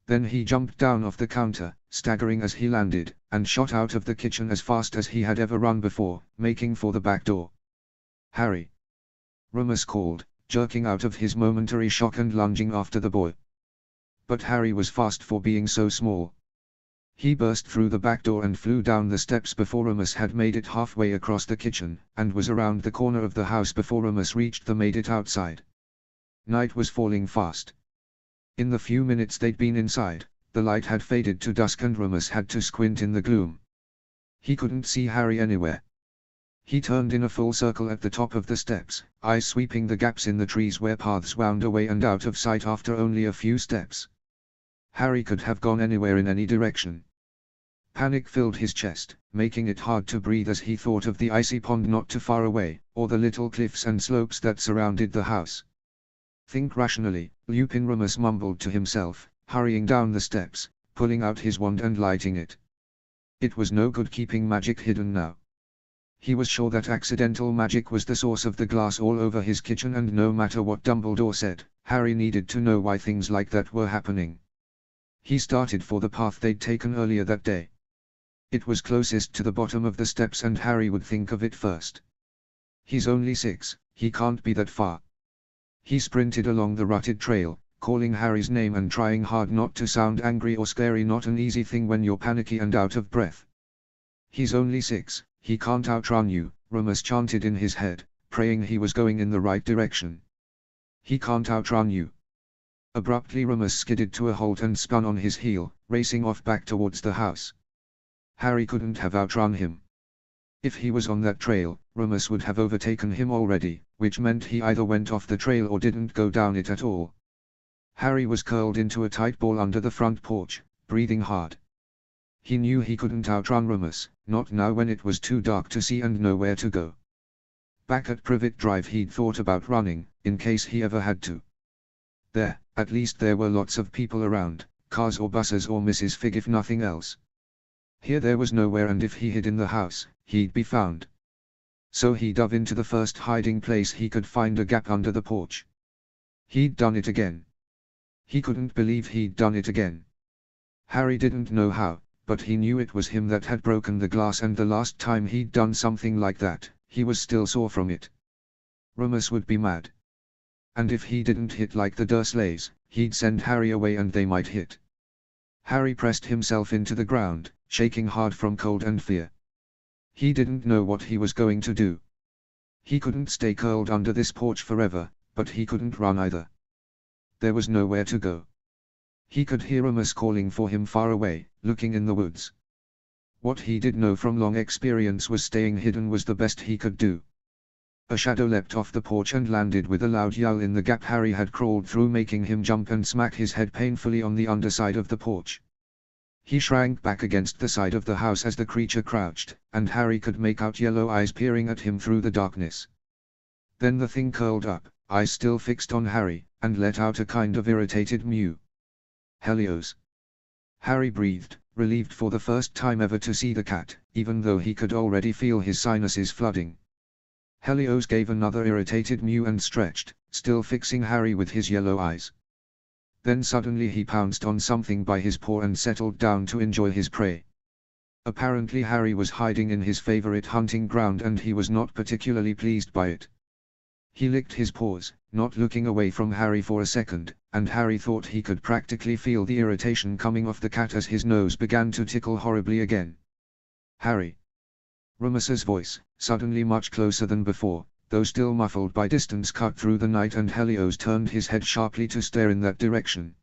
Then he jumped down off the counter, staggering as he landed, and shot out of the kitchen as fast as he had ever run before, making for the back door. "Harry!" Rumus called, jerking out of his momentary shock and lunging after the boy. But Harry was fast for being so small. He burst through the back door and flew down the steps before Rumus had made it halfway across the kitchen, and was around the corner of the house before Rumus reached the made it outside. Night was falling fast. In the few minutes they'd been inside, the light had faded to dusk and Rumus had to squint in the gloom. He couldn't see Harry anywhere. He turned in a full circle at the top of the steps, eyes sweeping the gaps in the trees where paths wound away and out of sight after only a few steps. Harry could have gone anywhere in any direction. Panic filled his chest, making it hard to breathe as he thought of the icy pond not too far away, or the little cliffs and slopes that surrounded the house. "Think rationally," Lupin Rumus mumbled to himself, hurrying down the steps, pulling out his wand and lighting it. It was no good keeping magic hidden now. He was sure that accidental magic was the source of the glass all over his kitchen, and no matter what Dumbledore said, Harry needed to know why things like that were happening. He started for the path they'd taken earlier that day. It was closest to the bottom of the steps and Harry would think of it first. He's only 6, he can't be that far. He sprinted along the rutted trail, calling Harry's name and trying hard not to sound angry or scary, not an easy thing when you're panicky and out of breath. He's only 6, he can't outrun you, Remus chanted in his head, praying he was going in the right direction. He can't outrun you. Abruptly Remus skidded to a halt and spun on his heel, racing off back towards the house. Harry couldn't have outrun him. If he was on that trail, Remus would have overtaken him already, which meant he either went off the trail or didn't go down it at all. Harry was curled into a tight ball under the front porch, breathing hard. He knew he couldn't outrun Remus, not now when it was too dark to see and nowhere to go. Back at Privet Drive he'd thought about running, in case he ever had to. There, at least there were lots of people around, cars or buses or Mrs. Figg if nothing else. Here there was nowhere, and if he hid in the house, he'd be found. So he dove into the first hiding place he could find, a gap under the porch. He'd done it again. He couldn't believe he'd done it again. Harry didn't know how, but he knew it was him that had broken the glass, and the last time he'd done something like that, he was still sore from it. Remus would be mad. And if he didn't hit like the Dursleys, he'd send Harry away and they might hit. Harry pressed himself into the ground, shaking hard from cold and fear. He didn't know what he was going to do. He couldn't stay curled under this porch forever, but he couldn't run either. There was nowhere to go. He could hear Remus calling for him far away, looking in the woods. What he did know from long experience was staying hidden was the best he could do. A shadow leapt off the porch and landed with a loud yell in the gap Harry had crawled through, making him jump and smack his head painfully on the underside of the porch. He shrank back against the side of the house as the creature crouched, and Harry could make out yellow eyes peering at him through the darkness. Then the thing curled up, eyes still fixed on Harry, and let out a kind of irritated mew. Helios. Harry breathed, relieved for the first time ever to see the cat, even though he could already feel his sinuses flooding. Helios gave another irritated mew and stretched, still fixing Harry with his yellow eyes. Then suddenly he pounced on something by his paw and settled down to enjoy his prey. Apparently Harry was hiding in his favorite hunting ground and he was not particularly pleased by it. He licked his paws, not looking away from Harry for a second, and Harry thought he could practically feel the irritation coming off the cat as his nose began to tickle horribly again. Harry. Remus's voice, suddenly much closer than before, though still muffled by distance, cut through the night, and Helios turned his head sharply to stare in that direction.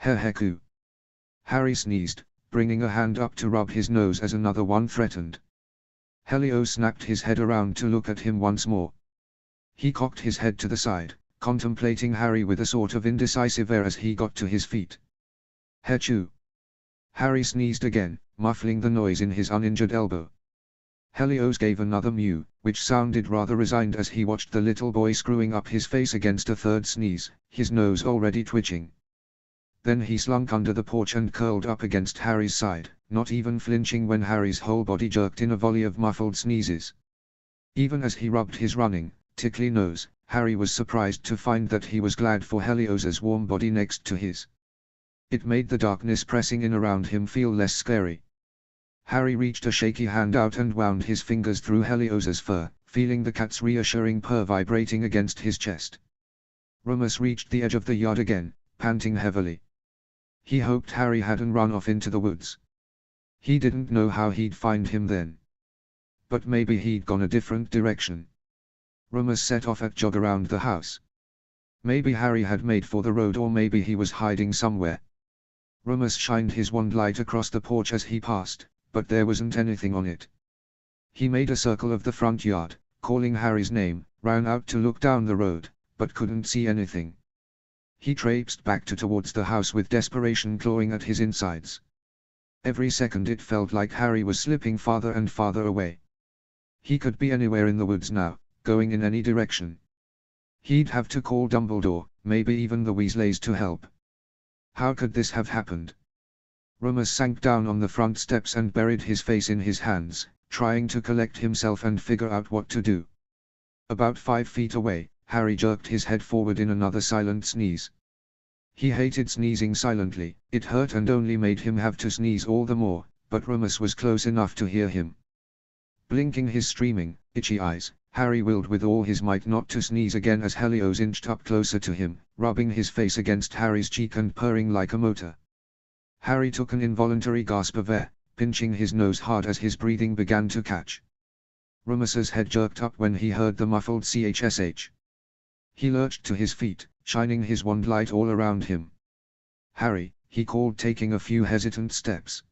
Heheku. Harry sneezed, bringing a hand up to rub his nose as another one threatened. Helios snapped his head around to look at him once more. He cocked his head to the side, contemplating Harry with a sort of indecisive air as he got to his feet. Hechoo. Harry sneezed again, muffling the noise in his uninjured elbow. Helios gave another mew, which sounded rather resigned as he watched the little boy screwing up his face against a third sneeze, his nose already twitching. Then he slunk under the porch and curled up against Harry's side, not even flinching when Harry's whole body jerked in a volley of muffled sneezes. Even as he rubbed his running, tickly nose, Harry was surprised to find that he was glad for Helios's warm body next to his. It made the darkness pressing in around him feel less scary. Harry reached a shaky hand out and wound his fingers through Helios's fur, feeling the cat's reassuring purr vibrating against his chest. Remus reached the edge of the yard again, panting heavily. He hoped Harry hadn't run off into the woods. He didn't know how he'd find him then. But maybe he'd gone a different direction. Remus set off at jog around the house. Maybe Harry had made for the road, or maybe he was hiding somewhere. Remus shined his wand light across the porch as he passed, but there wasn't anything on it. He made a circle of the front yard, calling Harry's name, ran out to look down the road, but couldn't see anything. He traipsed back towards the house with desperation clawing at his insides. Every second it felt like Harry was slipping farther and farther away. He could be anywhere in the woods now, going in any direction. He'd have to call Dumbledore, maybe even the Weasleys, to help. How could this have happened? Remus sank down on the front steps and buried his face in his hands, trying to collect himself and figure out what to do. About 5 feet away, Harry jerked his head forward in another silent sneeze. He hated sneezing silently, it hurt and only made him have to sneeze all the more, but Remus was close enough to hear him. Blinking his streaming, itchy eyes, Harry willed with all his might not to sneeze again as Helios inched up closer to him, rubbing his face against Harry's cheek and purring like a motor. Harry took an involuntary gasp of air, pinching his nose hard as his breathing began to catch. Remus's head jerked up when he heard the muffled chsh. He lurched to his feet, shining his wand light all around him. "Harry," he called, taking a few hesitant steps.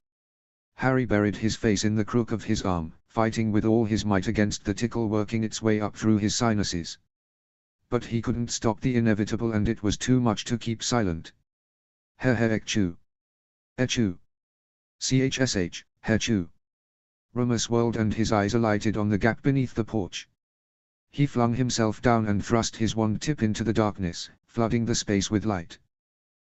Harry buried his face in the crook of his arm, fighting with all his might against the tickle working its way up through his sinuses. But he couldn't stop the inevitable and it was too much to keep silent. He-he-echoo. Echoo. Chsh, hechoo. Remus whirled and his eyes alighted on the gap beneath the porch. He flung himself down and thrust his wand tip into the darkness, flooding the space with light.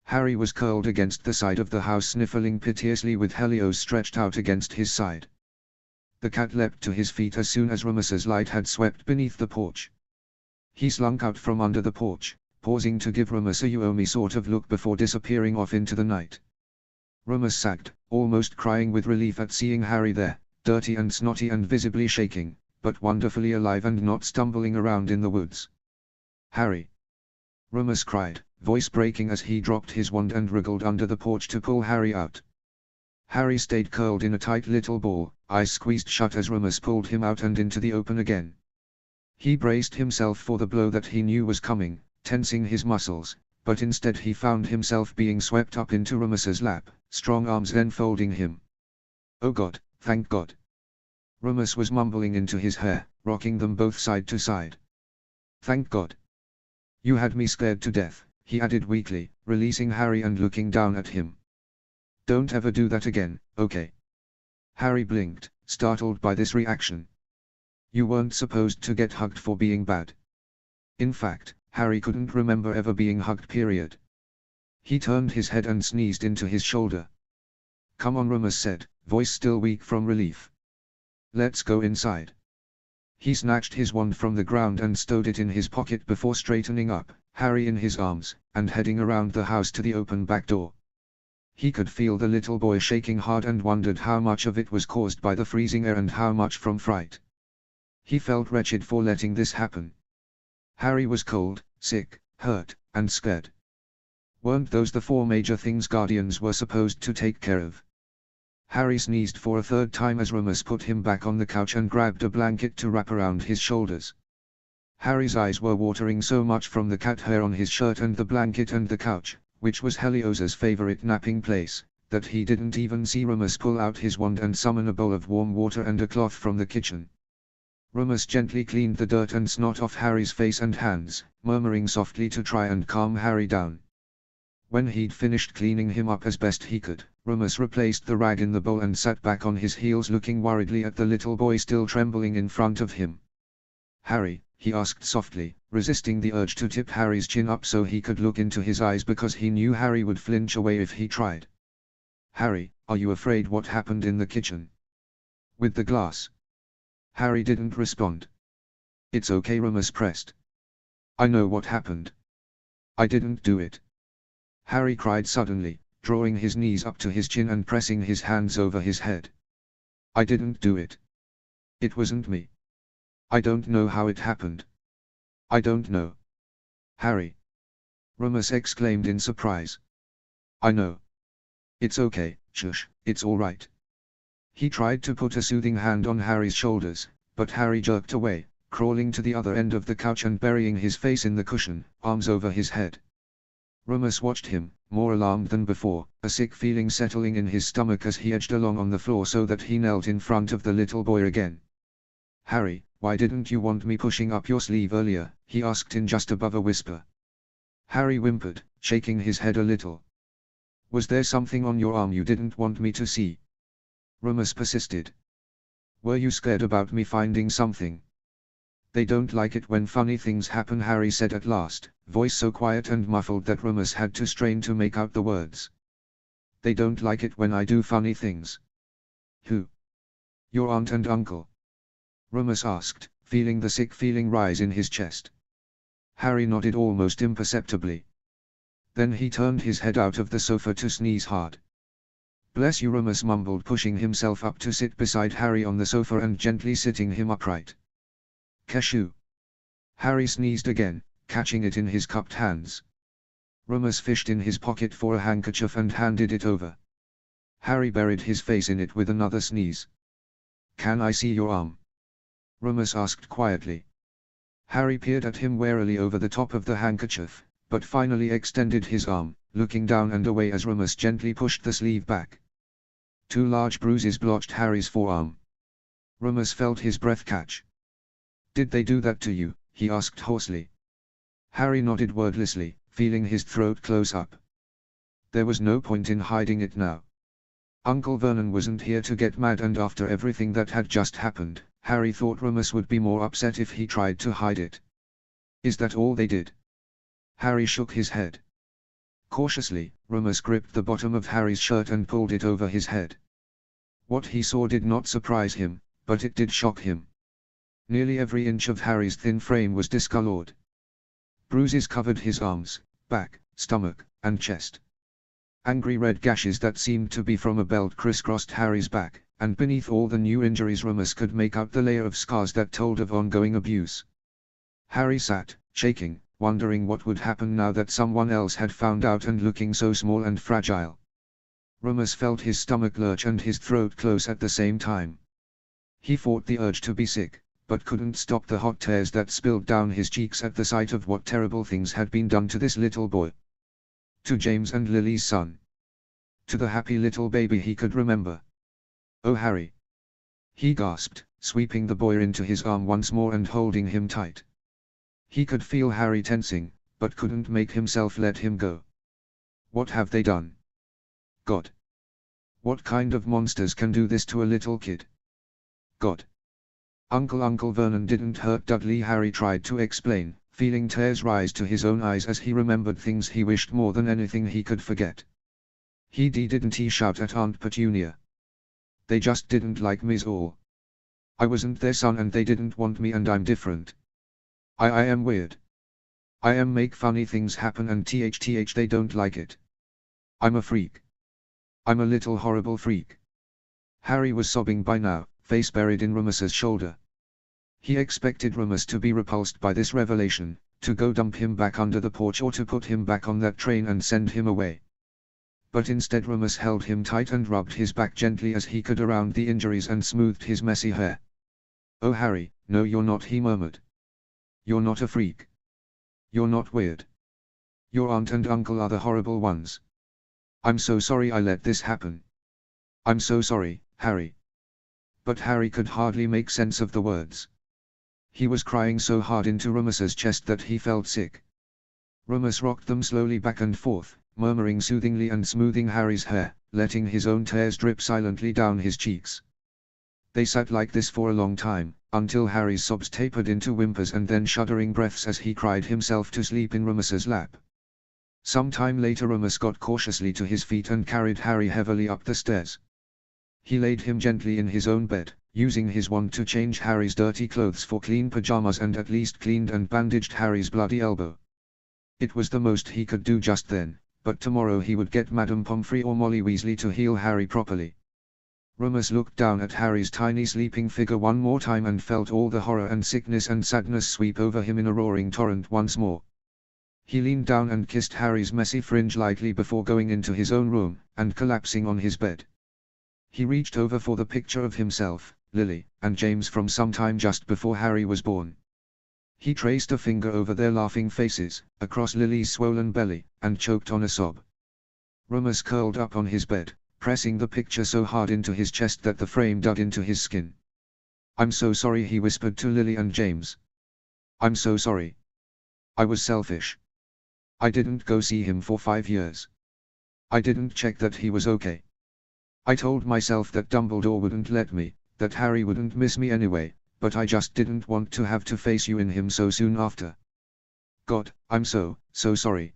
Harry was curled against the side of the house sniffling piteously with Helios stretched out against his side. The cat leapt to his feet as soon as Remus's light had swept beneath the porch. He slunk out from under the porch, pausing to give Remus a "you owe me" sort of look before disappearing off into the night. Remus sagged, almost crying with relief at seeing Harry there, dirty and snotty and visibly shaking, but wonderfully alive and not stumbling around in the woods. "Harry!" Remus cried, voice breaking as he dropped his wand and wriggled under the porch to pull Harry out. Harry stayed curled in a tight little ball, eyes squeezed shut as Remus pulled him out and into the open again. He braced himself for the blow that he knew was coming, tensing his muscles, but instead he found himself being swept up into Remus's lap, strong arms enfolding him. "Oh God, thank God!" Remus was mumbling into his hair, rocking them both side to side. "Thank God! You had me scared to death," he added weakly, releasing Harry and looking down at him. "Don't ever do that again, okay?" Harry blinked, startled by this reaction. You weren't supposed to get hugged for being bad. In fact, Harry couldn't remember ever being hugged, period. He turned his head and sneezed into his shoulder. "Come on," Remus said, voice still weak from relief. "Let's go inside." He snatched his wand from the ground and stowed it in his pocket before straightening up, Harry in his arms, and heading around the house to the open back door. He could feel the little boy shaking hard and wondered how much of it was caused by the freezing air and how much from fright. He felt wretched for letting this happen. Harry was cold, sick, hurt, and scared. Weren't those the 4 major things guardians were supposed to take care of? Harry sneezed for a 3rd time as Remus put him back on the couch and grabbed a blanket to wrap around his shoulders. Harry's eyes were watering so much from the cat hair on his shirt and the blanket and the couch, which was Helios's favorite napping place, that he didn't even see Remus pull out his wand and summon a bowl of warm water and a cloth from the kitchen. Remus gently cleaned the dirt and snot off Harry's face and hands, murmuring softly to try and calm Harry down. When he'd finished cleaning him up as best he could, Remus replaced the rag in the bowl and sat back on his heels looking worriedly at the little boy still trembling in front of him. "Harry," he asked softly, resisting the urge to tip Harry's chin up so he could look into his eyes because he knew Harry would flinch away if he tried. "Harry, are you afraid what happened in the kitchen? With the glass?" Harry didn't respond. "It's okay," Remus pressed. "I know what happened. I didn't do it." Harry cried suddenly, drawing his knees up to his chin and pressing his hands over his head. "I didn't do it. It wasn't me. I don't know how it happened. I don't know." "Harry!" Remus exclaimed in surprise. "I know. It's okay, shush, it's all right." He tried to put a soothing hand on Harry's shoulders, but Harry jerked away, crawling to the other end of the couch and burying his face in the cushion, arms over his head. Remus watched him, more alarmed than before, a sick feeling settling in his stomach as he edged along on the floor so that he knelt in front of the little boy again. "Harry, why didn't you want me pushing up your sleeve earlier?" he asked in just above a whisper. Harry whimpered, shaking his head a little. "Was there something on your arm you didn't want me to see?" Remus persisted. "Were you scared about me finding something?" "They don't like it when funny things happen," Harry said at last, voice so quiet and muffled that Remus had to strain to make out the words. "They don't like it when I do funny things." "Who?" Your aunt and uncle? Remus asked, feeling the sick feeling rise in his chest. Harry nodded almost imperceptibly. Then he turned his head out of the sofa to sneeze hard. Bless you, Remus mumbled, pushing himself up to sit beside Harry on the sofa and gently sitting him upright. Cashew. Harry sneezed again, catching it in his cupped hands. Remus fished in his pocket for a handkerchief and handed it over. Harry buried his face in it with another sneeze. Can I see your arm? Remus asked quietly. Harry peered at him warily over the top of the handkerchief, but finally extended his arm, looking down and away as Remus gently pushed the sleeve back. 2 large bruises blotched Harry's forearm. Remus felt his breath catch. Did they do that to you? He asked hoarsely. Harry nodded wordlessly, feeling his throat close up. There was no point in hiding it now. Uncle Vernon wasn't here to get mad, and after everything that had just happened, Harry thought Remus would be more upset if he tried to hide it. Is that all they did? Harry shook his head. Cautiously, Remus gripped the bottom of Harry's shirt and pulled it over his head. What he saw did not surprise him, but it did shock him. Nearly every inch of Harry's thin frame was discolored. Bruises covered his arms, back, stomach, and chest. Angry red gashes that seemed to be from a belt crisscrossed Harry's back, and beneath all the new injuries Remus could make out the layer of scars that told of ongoing abuse. Harry sat, shaking, wondering what would happen now that someone else had found out, and looking so small and fragile. Remus felt his stomach lurch and his throat close at the same time. He fought the urge to be sick, but couldn't stop the hot tears that spilled down his cheeks at the sight of what terrible things had been done to this little boy. To James and Lily's son. To the happy little baby he could remember. Oh, Harry! He gasped, sweeping the boy into his arm once more and holding him tight. He could feel Harry tensing, but couldn't make himself let him go. What have they done? God! What kind of monsters can do this to a little kid? God! Uncle Vernon didn't hurt Dudley, Harry tried to explain, feeling tears rise to his own eyes as he remembered things he wished more than anything he could forget. Didn't he shout at Aunt Petunia. They just didn't like me's all. I wasn't their son and they didn't want me, and I'm different. I am weird. I am make funny things happen and they don't like it. I'm a freak. I'm a little horrible freak. Harry was sobbing by now, face buried in Remus's shoulder. He expected Remus to be repulsed by this revelation, to go dump him back under the porch or to put him back on that train and send him away. But instead Remus held him tight and rubbed his back gently as he could around the injuries and smoothed his messy hair. Oh, Harry, no, you're not, he murmured. You're not a freak. You're not weird. Your aunt and uncle are the horrible ones. I'm so sorry I let this happen. I'm so sorry, Harry. But Harry could hardly make sense of the words. He was crying so hard into Remus's chest that he felt sick. Remus rocked them slowly back and forth, murmuring soothingly and smoothing Harry's hair, letting his own tears drip silently down his cheeks. They sat like this for a long time, until Harry's sobs tapered into whimpers and then shuddering breaths as he cried himself to sleep in Remus's lap. Some time later Remus got cautiously to his feet and carried Harry heavily up the stairs. He laid him gently in his own bed, using his wand to change Harry's dirty clothes for clean pajamas, and at least cleaned and bandaged Harry's bloody elbow. It was the most he could do just then, but tomorrow he would get Madame Pomfrey or Molly Weasley to heal Harry properly. Remus looked down at Harry's tiny sleeping figure one more time and felt all the horror and sickness and sadness sweep over him in a roaring torrent once more. He leaned down and kissed Harry's messy fringe lightly before going into his own room, and collapsing on his bed. He reached over for the picture of himself, Lily, and James from some time just before Harry was born. He traced a finger over their laughing faces, across Lily's swollen belly, and choked on a sob. Remus curled up on his bed, pressing the picture so hard into his chest that the frame dug into his skin. I'm so sorry, he whispered to Lily and James. I'm so sorry. I was selfish. I didn't go see him for 5 years. I didn't check that he was okay. I told myself that Dumbledore wouldn't let me, that Harry wouldn't miss me anyway, but I just didn't want to have to face you in him so soon after. God, I'm so sorry.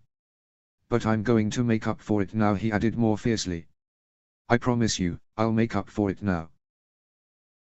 But I'm going to make up for it now, he added more fiercely. I promise you, I'll make up for it now.